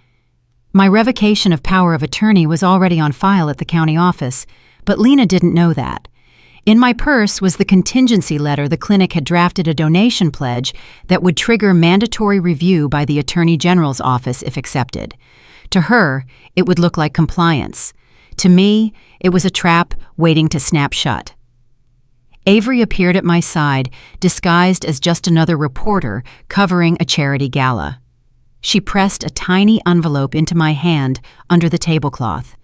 My revocation of power of attorney was already on file at the county office, but Lena didn't know that. In my purse was the contingency letter the clinic had drafted, a donation pledge that would trigger mandatory review by the Attorney General's office if accepted. To her, it would look like compliance. To me, it was a trap waiting to snap shut. Avery appeared at my side, disguised as just another reporter covering a charity gala. She pressed a tiny envelope into my hand under the tablecloth.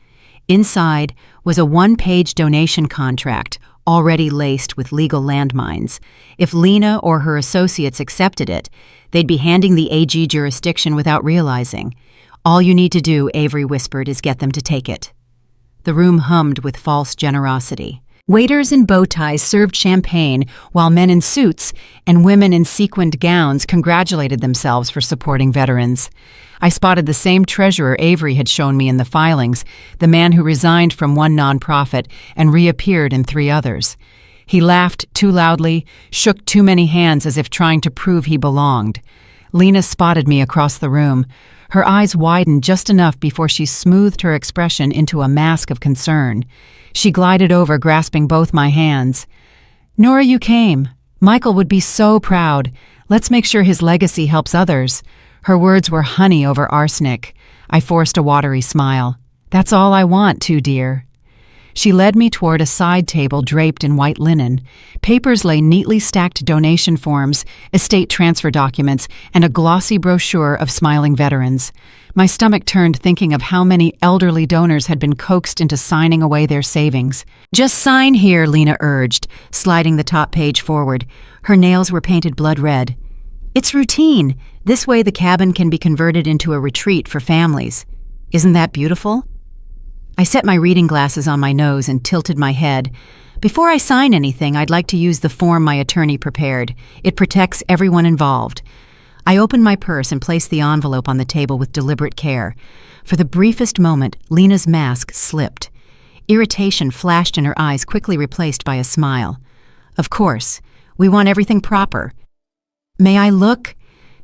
Inside was a 1-page donation contract, already laced with legal landmines. If Lena or her associates accepted it, they'd be handing the AG jurisdiction without realizing. "All you need to do," Avery whispered, "is get them to take it." The room hummed with false generosity. Waiters in bow ties served champagne, while men in suits and women in sequined gowns congratulated themselves for supporting veterans. I spotted the same treasurer Avery had shown me in the filings, the man who resigned from one nonprofit and reappeared in 3 others. He laughed too loudly, shook too many hands as if trying to prove he belonged. Lena spotted me across the room. Her eyes widened just enough before she smoothed her expression into a mask of concern. She glided over, grasping both my hands. "Nora, you came. Michael would be so proud. Let's make sure his legacy helps others." Her words were honey over arsenic. I forced a watery smile. "That's all I want, too, dear." She led me toward a side table draped in white linen. Papers lay neatly stacked: donation forms, estate transfer documents, and a glossy brochure of smiling veterans. My stomach turned thinking of how many elderly donors had been coaxed into signing away their savings. "Just sign here," Lena urged, sliding the top page forward. Her nails were painted blood red. "It's routine. This way the cabin can be converted into a retreat for families. Isn't that beautiful?" I set my reading glasses on my nose and tilted my head. "Before I sign anything, I'd like to use the form my attorney prepared. It protects everyone involved." I opened my purse and placed the envelope on the table with deliberate care. For the briefest moment, Lena's mask slipped. Irritation flashed in her eyes, quickly replaced by a smile. "Of course. We want everything proper. May I look?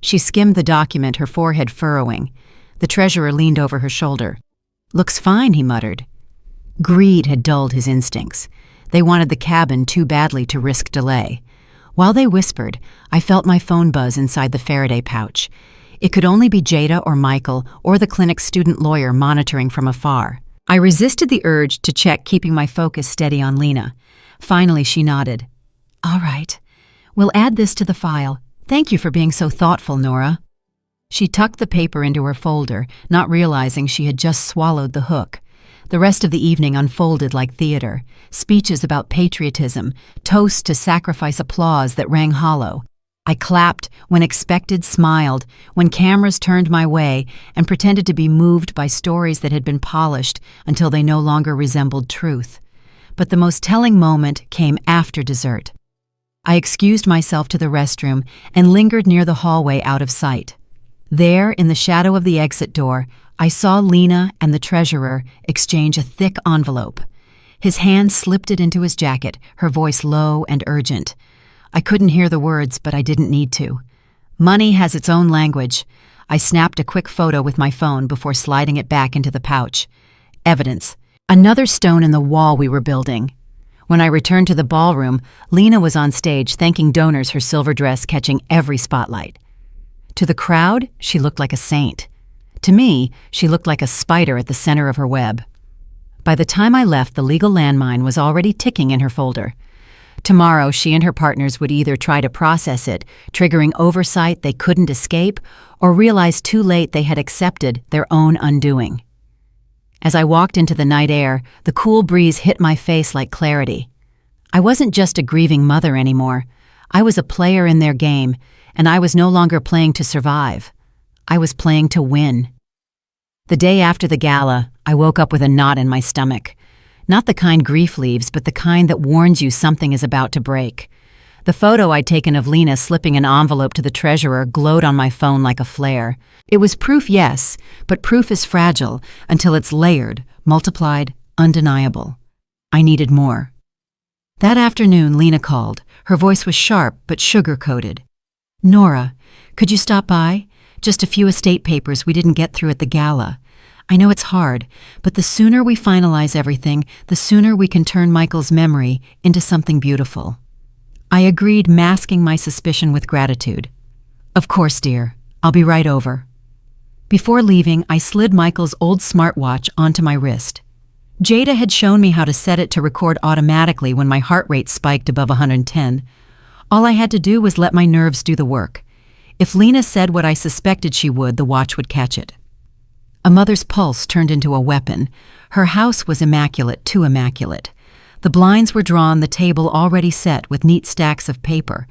She skimmed the document, her forehead furrowing. The treasurer leaned over her shoulder. Looks fine, he muttered. Greed had dulled his instincts. They wanted the cabin too badly to risk delay. While they whispered, I felt my phone buzz inside the Faraday pouch. It could only be Jada or Michael or the clinic's student lawyer monitoring from afar. I resisted the urge to check, keeping my focus steady on Lena. Finally, she nodded. All right. We'll add this to the file. Thank you for being so thoughtful, Nora. She tucked the paper into her folder, not realizing she had just swallowed the hook. The rest of the evening unfolded like theater. Speeches about patriotism, toasts to sacrifice applause that rang hollow. I clapped, when expected smiled, when cameras turned my way, and pretended to be moved by stories that had been polished until they no longer resembled truth. But the most telling moment came after dessert. I excused myself to the restroom and lingered near the hallway out of sight. There, in the shadow of the exit door, I saw Lena and the treasurer exchange a thick envelope. His hand slipped it into his jacket, her voice low and urgent. I couldn't hear the words, but I didn't need to. Money has its own language. I snapped a quick photo with my phone before sliding it back into the pouch. Evidence. Another stone in the wall we were building. When I returned to the ballroom, Lena was on stage thanking donors, her silver dress catching every spotlight. To the crowd, she looked like a saint. To me, she looked like a spider at the center of her web. By the time I left, the legal landmine was already ticking in her folder. Tomorrow, she and her partners would either try to process it, triggering oversight they couldn't escape, or realize too late they had accepted their own undoing. As I walked into the night air, the cool breeze hit my face like clarity. I wasn't just a grieving mother anymore. I was a player in their game, and I was no longer playing to survive. I was playing to win. The day after the gala, I woke up with a knot in my stomach. Not the kind grief leaves, but the kind that warns you something is about to break. The photo I'd taken of Lena slipping an envelope to the treasurer glowed on my phone like a flare. It was proof, yes, but proof is fragile until it's layered, multiplied, undeniable. I needed more. That afternoon, Lena called. Her voice was sharp but sugar-coated. Nora, could you stop by? Just a few estate papers we didn't get through at the gala. I know it's hard, but the sooner we finalize everything, the sooner we can turn Michael's memory into something beautiful. I agreed, masking my suspicion with gratitude. Of course, dear. I'll be right over. Before leaving, I slid Michael's old smartwatch onto my wrist. Jada had shown me how to set it to record automatically when my heart rate spiked above 110. All I had to do was let my nerves do the work. If Lena said what I suspected she would, the watch would catch it. A mother's pulse turned into a weapon. Her house was immaculate, too immaculate. The blinds were drawn, the table already set with neat stacks of paper.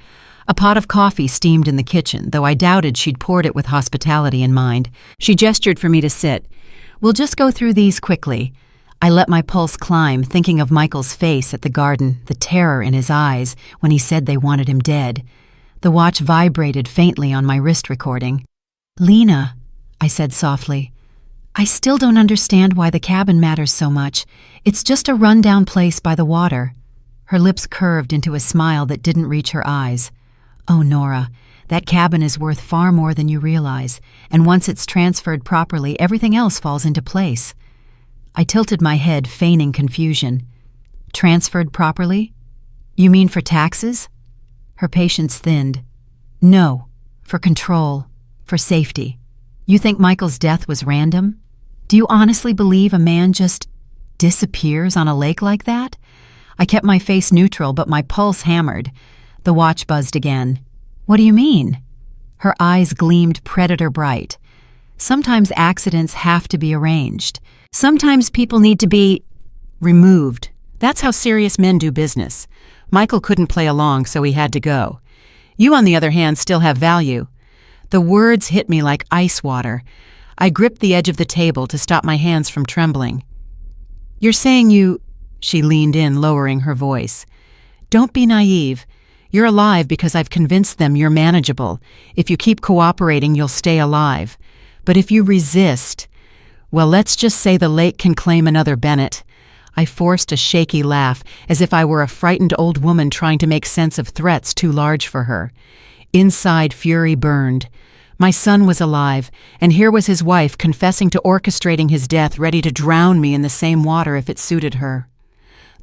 A pot of coffee steamed in the kitchen, though I doubted she'd poured it with hospitality in mind. She gestured for me to sit. We'll just go through these quickly. I let my pulse climb, thinking of Michael's face at the garden, the terror in his eyes when he said they wanted him dead. The watch vibrated faintly on my wrist recording. Lena, I said softly, I still don't understand why the cabin matters so much. It's just a run-down place by the water. Her lips curved into a smile that didn't reach her eyes. Oh, Nora, that cabin is worth far more than you realize, and once it's transferred properly, everything else falls into place. I tilted my head, feigning confusion. Transferred properly? You mean for taxes? Her patience thinned. No, for control, for safety. You think Michael's death was random? Do you honestly believe a man just disappears on a lake like that? I kept my face neutral, but my pulse hammered. The watch buzzed again. What do you mean? Her eyes gleamed predator bright. Sometimes accidents have to be arranged. Sometimes people need to be removed. That's how serious men do business. Michael couldn't play along, so he had to go. You, on the other hand, still have value. The words hit me like ice water. I gripped the edge of the table to stop my hands from trembling. You're saying you... She leaned in, lowering her voice. Don't be naive. You're alive because I've convinced them you're manageable. If you keep cooperating, you'll stay alive. But if you resist, well, let's just say the lake can claim another Bennett. I forced a shaky laugh, as if I were a frightened old woman trying to make sense of threats too large for her. Inside, fury burned. My son was alive, and here was his wife confessing to orchestrating his death, ready to drown me in the same water if it suited her.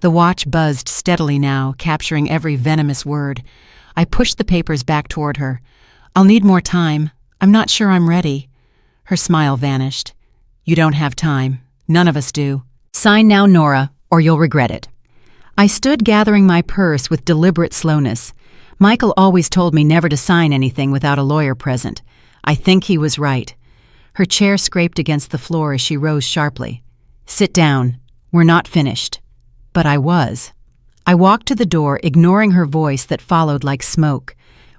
The watch buzzed steadily now, capturing every venomous word. I pushed the papers back toward her. "I'll need more time. I'm not sure I'm ready." Her smile vanished. "You don't have time. None of us do. Sign now, Nora, or you'll regret it." I stood gathering my purse with deliberate slowness. Michael always told me never to sign anything without a lawyer present. I think he was right. Her chair scraped against the floor as she rose sharply. "Sit down. We're not finished." But I was. I walked to the door, ignoring her voice that followed like smoke.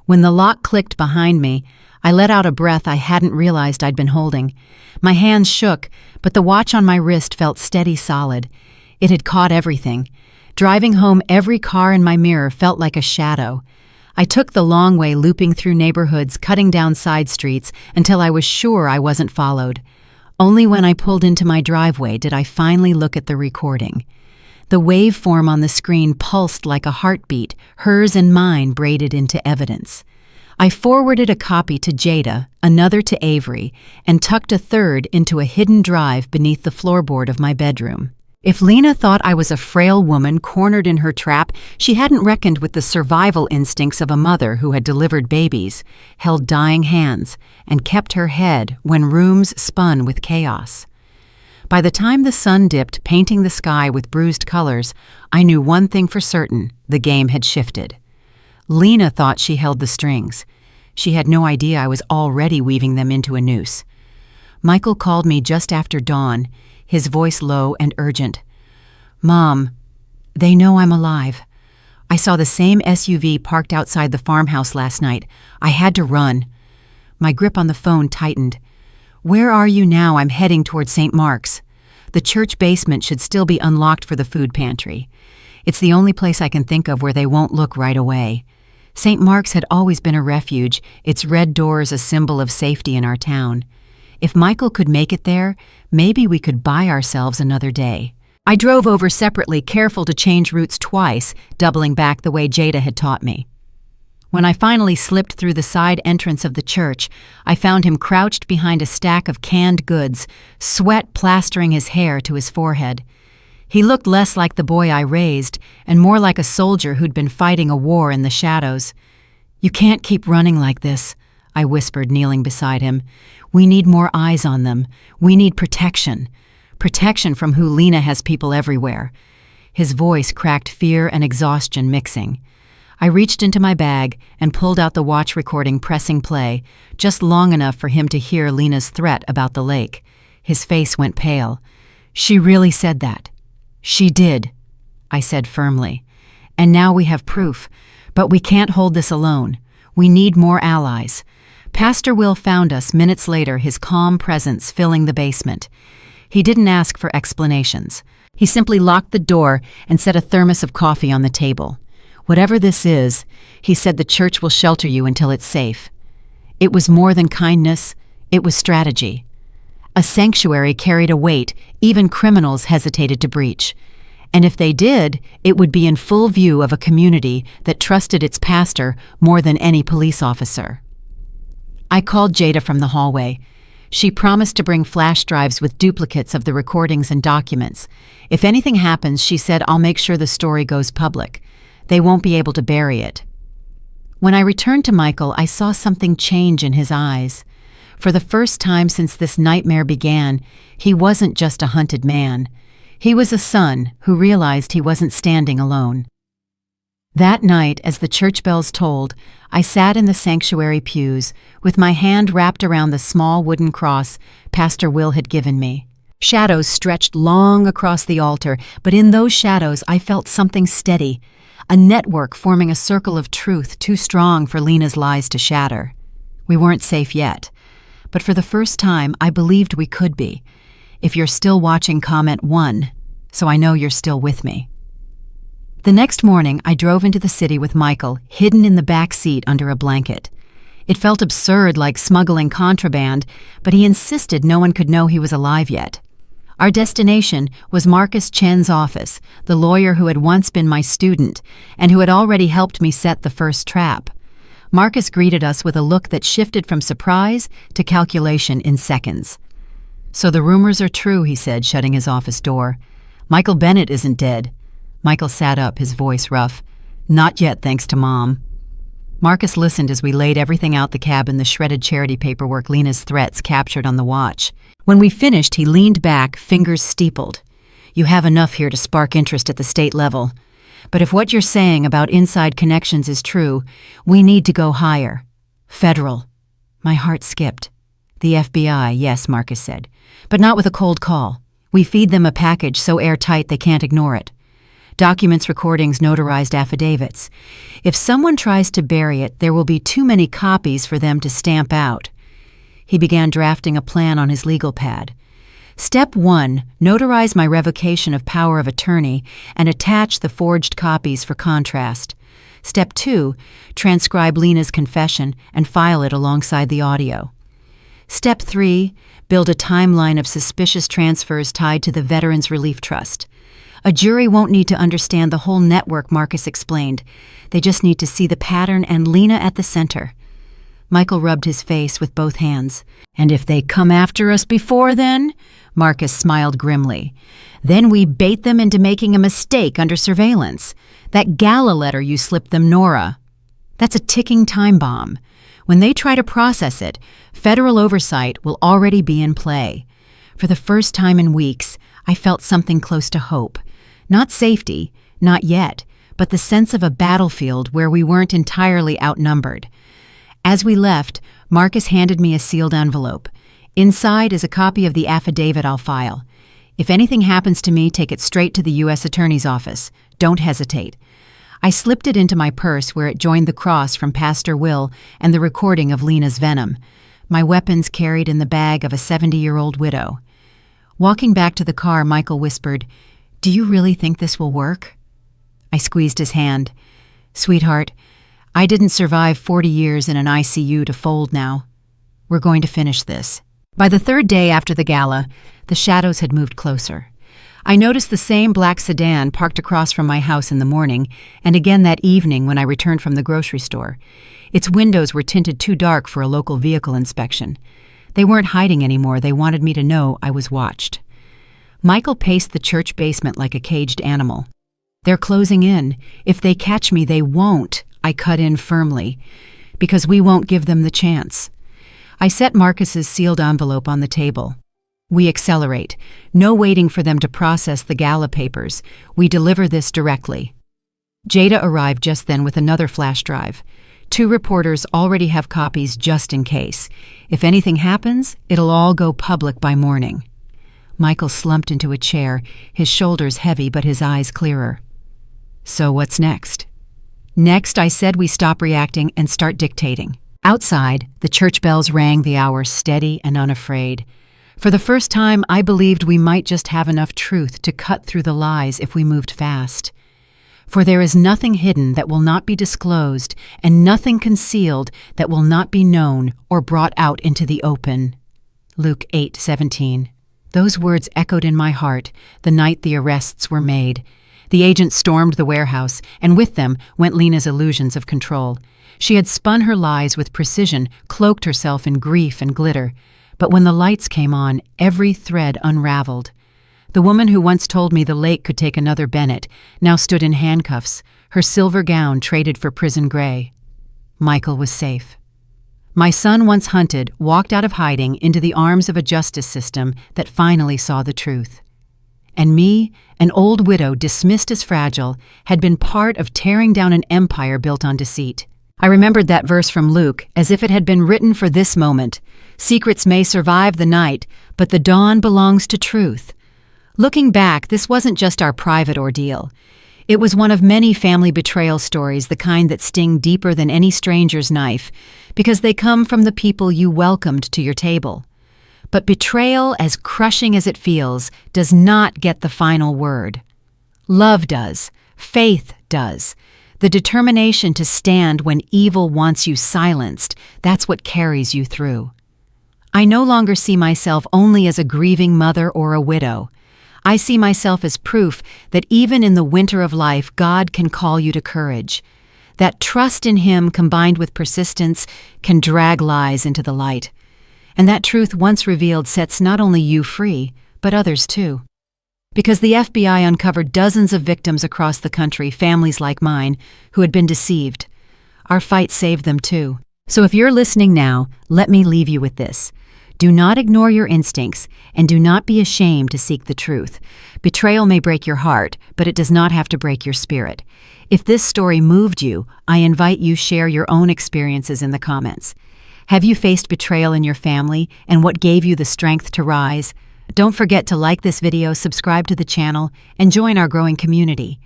When the lock clicked behind me, I let out a breath I hadn't realized I'd been holding. My hands shook, but the watch on my wrist felt steady solid. It had caught everything. Driving home, every car in my mirror felt like a shadow. I took the long way, looping through neighborhoods, cutting down side streets, until I was sure I wasn't followed. Only when I pulled into my driveway did I finally look at the recording. The waveform on the screen pulsed like a heartbeat, hers and mine braided into evidence. I forwarded a copy to Jada, another to Avery, and tucked a third into a hidden drive beneath the floorboard of my bedroom. If Lena thought I was a frail woman cornered in her trap, she hadn't reckoned with the survival instincts of a mother who had delivered babies, held dying hands, and kept her head when rooms spun with chaos. By the time the sun dipped, painting the sky with bruised colors, I knew one thing for certain: the game had shifted. Lena thought she held the strings. She had no idea I was already weaving them into a noose. Michael called me just after dawn, his voice low and urgent. "Mom, they know I'm alive. I saw the same SUV parked outside the farmhouse last night. I had to run." My grip on the phone tightened. "Where are you now?" "I'm heading toward St. Mark's. The church basement should still be unlocked for the food pantry. It's the only place I can think of where they won't look right away. St. Mark's had always been a refuge, its red doors a symbol of safety in our town. If Michael could make it there, maybe we could buy ourselves another day." I drove over separately, careful to change routes twice, doubling back the way Jada had taught me. When I finally slipped through the side entrance of the church, I found him crouched behind a stack of canned goods, sweat plastering his hair to his forehead. He looked less like the boy I raised, and more like a soldier who'd been fighting a war in the shadows. "You can't keep running like this," I whispered, kneeling beside him. "We need more eyes on them. We need protection. Protection from who Lena has people everywhere." His voice cracked fear and exhaustion mixing. I reached into my bag and pulled out the watch recording, pressing play, just long enough for him to hear Lena's threat about the lake. His face went pale. "She really said that." "She did," I said firmly. "And now we have proof. But we can't hold this alone. We need more allies." Pastor Will found us minutes later, his calm presence filling the basement. He didn't ask for explanations. He simply locked the door and set a thermos of coffee on the table. "Whatever this is," he said, "the church will shelter you until it's safe." It was more than kindness, it was strategy. A sanctuary carried a weight even criminals hesitated to breach. And if they did, it would be in full view of a community that trusted its pastor more than any police officer. I called Jada from the hallway. She promised to bring flash drives with duplicates of the recordings and documents. If anything happens, she said, I'll make sure the story goes public. They won't be able to bury it. When I returned to Michael, I saw something change in his eyes. For the first time since this nightmare began, he wasn't just a hunted man. He was a son who realized he wasn't standing alone. That night, as the church bells tolled, I sat in the sanctuary pews, with my hand wrapped around the small wooden cross Pastor Will had given me. Shadows stretched long across the altar, but in those shadows I felt something steady, a network forming a circle of truth too strong for Lena's lies to shatter. We weren't safe yet, but for the first time I believed we could be. If you're still watching, comment 1, so I know you're still with me. The next morning, I drove into the city with Michael, hidden in the back seat under a blanket. It felt absurd, like smuggling contraband, but he insisted no one could know he was alive yet. Our destination was Marcus Chen's office, the lawyer who had once been my student and who had already helped me set the first trap. Marcus greeted us with a look that shifted from surprise to calculation in seconds. "So the rumors are true," he said, shutting his office door. "Michael Bennett isn't dead." Michael sat up, his voice rough. "Not yet, thanks to Mom." Marcus listened as we laid everything out the cabin, the shredded charity paperwork, Lena's threats captured on the watch. When we finished, he leaned back, fingers steepled. "You have enough here to spark interest at the state level. But if what you're saying about inside connections is true, we need to go higher. Federal." My heart skipped. "The FBI, yes," Marcus said, "but not with a cold call. We feed them a package so airtight they can't ignore it. Documents, recordings, notarized affidavits. If someone tries to bury it, there will be too many copies for them to stamp out." He began drafting a plan on his legal pad. "Step 1, notarize my revocation of power of attorney and attach the forged copies for contrast. Step 2, transcribe Lena's confession and file it alongside the audio. Step 3, build a timeline of suspicious transfers tied to the Veterans Relief Trust. A jury won't need to understand the whole network," Marcus explained. "They just need to see the pattern and Lena at the center." Michael rubbed his face with both hands. "And if they come after us before then?" Marcus smiled grimly. "Then we bait them into making a mistake under surveillance. That gala letter you slipped them, Nora. That's a ticking time bomb. When they try to process it, federal oversight will already be in play." For the first time in weeks, I felt something close to hope. Not safety, not yet, but the sense of a battlefield where we weren't entirely outnumbered. As we left, Marcus handed me a sealed envelope. Inside is a copy of the affidavit I'll file. "If anything happens to me, take it straight to the U.S. Attorney's Office. Don't hesitate." I slipped it into my purse where it joined the cross from Pastor Will and the recording of Lena's venom. My weapons carried in the bag of a 70-year-old widow. Walking back to the car, Michael whispered, "Do you really think this will work?" I squeezed his hand. "Sweetheart, I didn't survive 40 years in an ICU to fold now. We're going to finish this." By the third day after the gala, the shadows had moved closer. I noticed the same black sedan parked across from my house in the morning, and again that evening when I returned from the grocery store. Its windows were tinted too dark for a local vehicle inspection. They weren't hiding anymore. They wanted me to know I was watched. Michael paced the church basement like a caged animal. "They're closing in. If they catch me, they won't," I cut in firmly, "because we won't give them the chance." I set Marcus's sealed envelope on the table. "We accelerate. No waiting for them to process the gala papers. We deliver this directly." Jada arrived just then with another flash drive. "2 reporters already have copies just in case. If anything happens, it'll all go public by morning." Michael slumped into a chair, his shoulders heavy but his eyes clearer. "So what's next?" "Next, I said we stop reacting and start dictating." Outside, the church bells rang the hour, steady and unafraid. For the first time, I believed we might just have enough truth to cut through the lies if we moved fast. For there is nothing hidden that will not be disclosed, and nothing concealed that will not be known or brought out into the open. Luke 8:17. Those words echoed in my heart the night the arrests were made. The agents stormed the warehouse, and with them went Lena's illusions of control. She had spun her lies with precision, cloaked herself in grief and glitter. But when the lights came on, every thread unraveled. The woman who once told me the lake could take another Bennett now stood in handcuffs, her silver gown traded for prison gray. Michael was safe. My son, once hunted, walked out of hiding into the arms of a justice system that finally saw the truth. And me, an old widow dismissed as fragile, had been part of tearing down an empire built on deceit. I remembered that verse from Luke as if it had been written for this moment. Secrets may survive the night, but the dawn belongs to truth. Looking back, this wasn't just our private ordeal. It was one of many family betrayal stories, the kind that sting deeper than any stranger's knife, because they come from the people you welcomed to your table. But betrayal, as crushing as it feels, does not get the final word. Love does. Faith does. The determination to stand when evil wants you silenced, that's what carries you through. I no longer see myself only as a grieving mother or a widow. I see myself as proof that even in the winter of life, God can call you to courage. That trust in Him combined with persistence can drag lies into the light. And that truth once revealed sets not only you free, but others too. Because the FBI uncovered dozens of victims across the country, families like mine, who had been deceived. Our fight saved them too. So if you're listening now, let me leave you with this. Do not ignore your instincts, and do not be ashamed to seek the truth. Betrayal may break your heart, but it does not have to break your spirit. If this story moved you, I invite you share your own experiences in the comments. Have you faced betrayal in your family, and what gave you the strength to rise? Don't forget to like this video, subscribe to the channel, and join our growing community.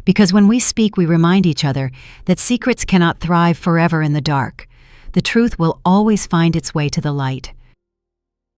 Because when we speak, we remind each other that secrets cannot thrive forever in the dark. The truth will always find its way to the light.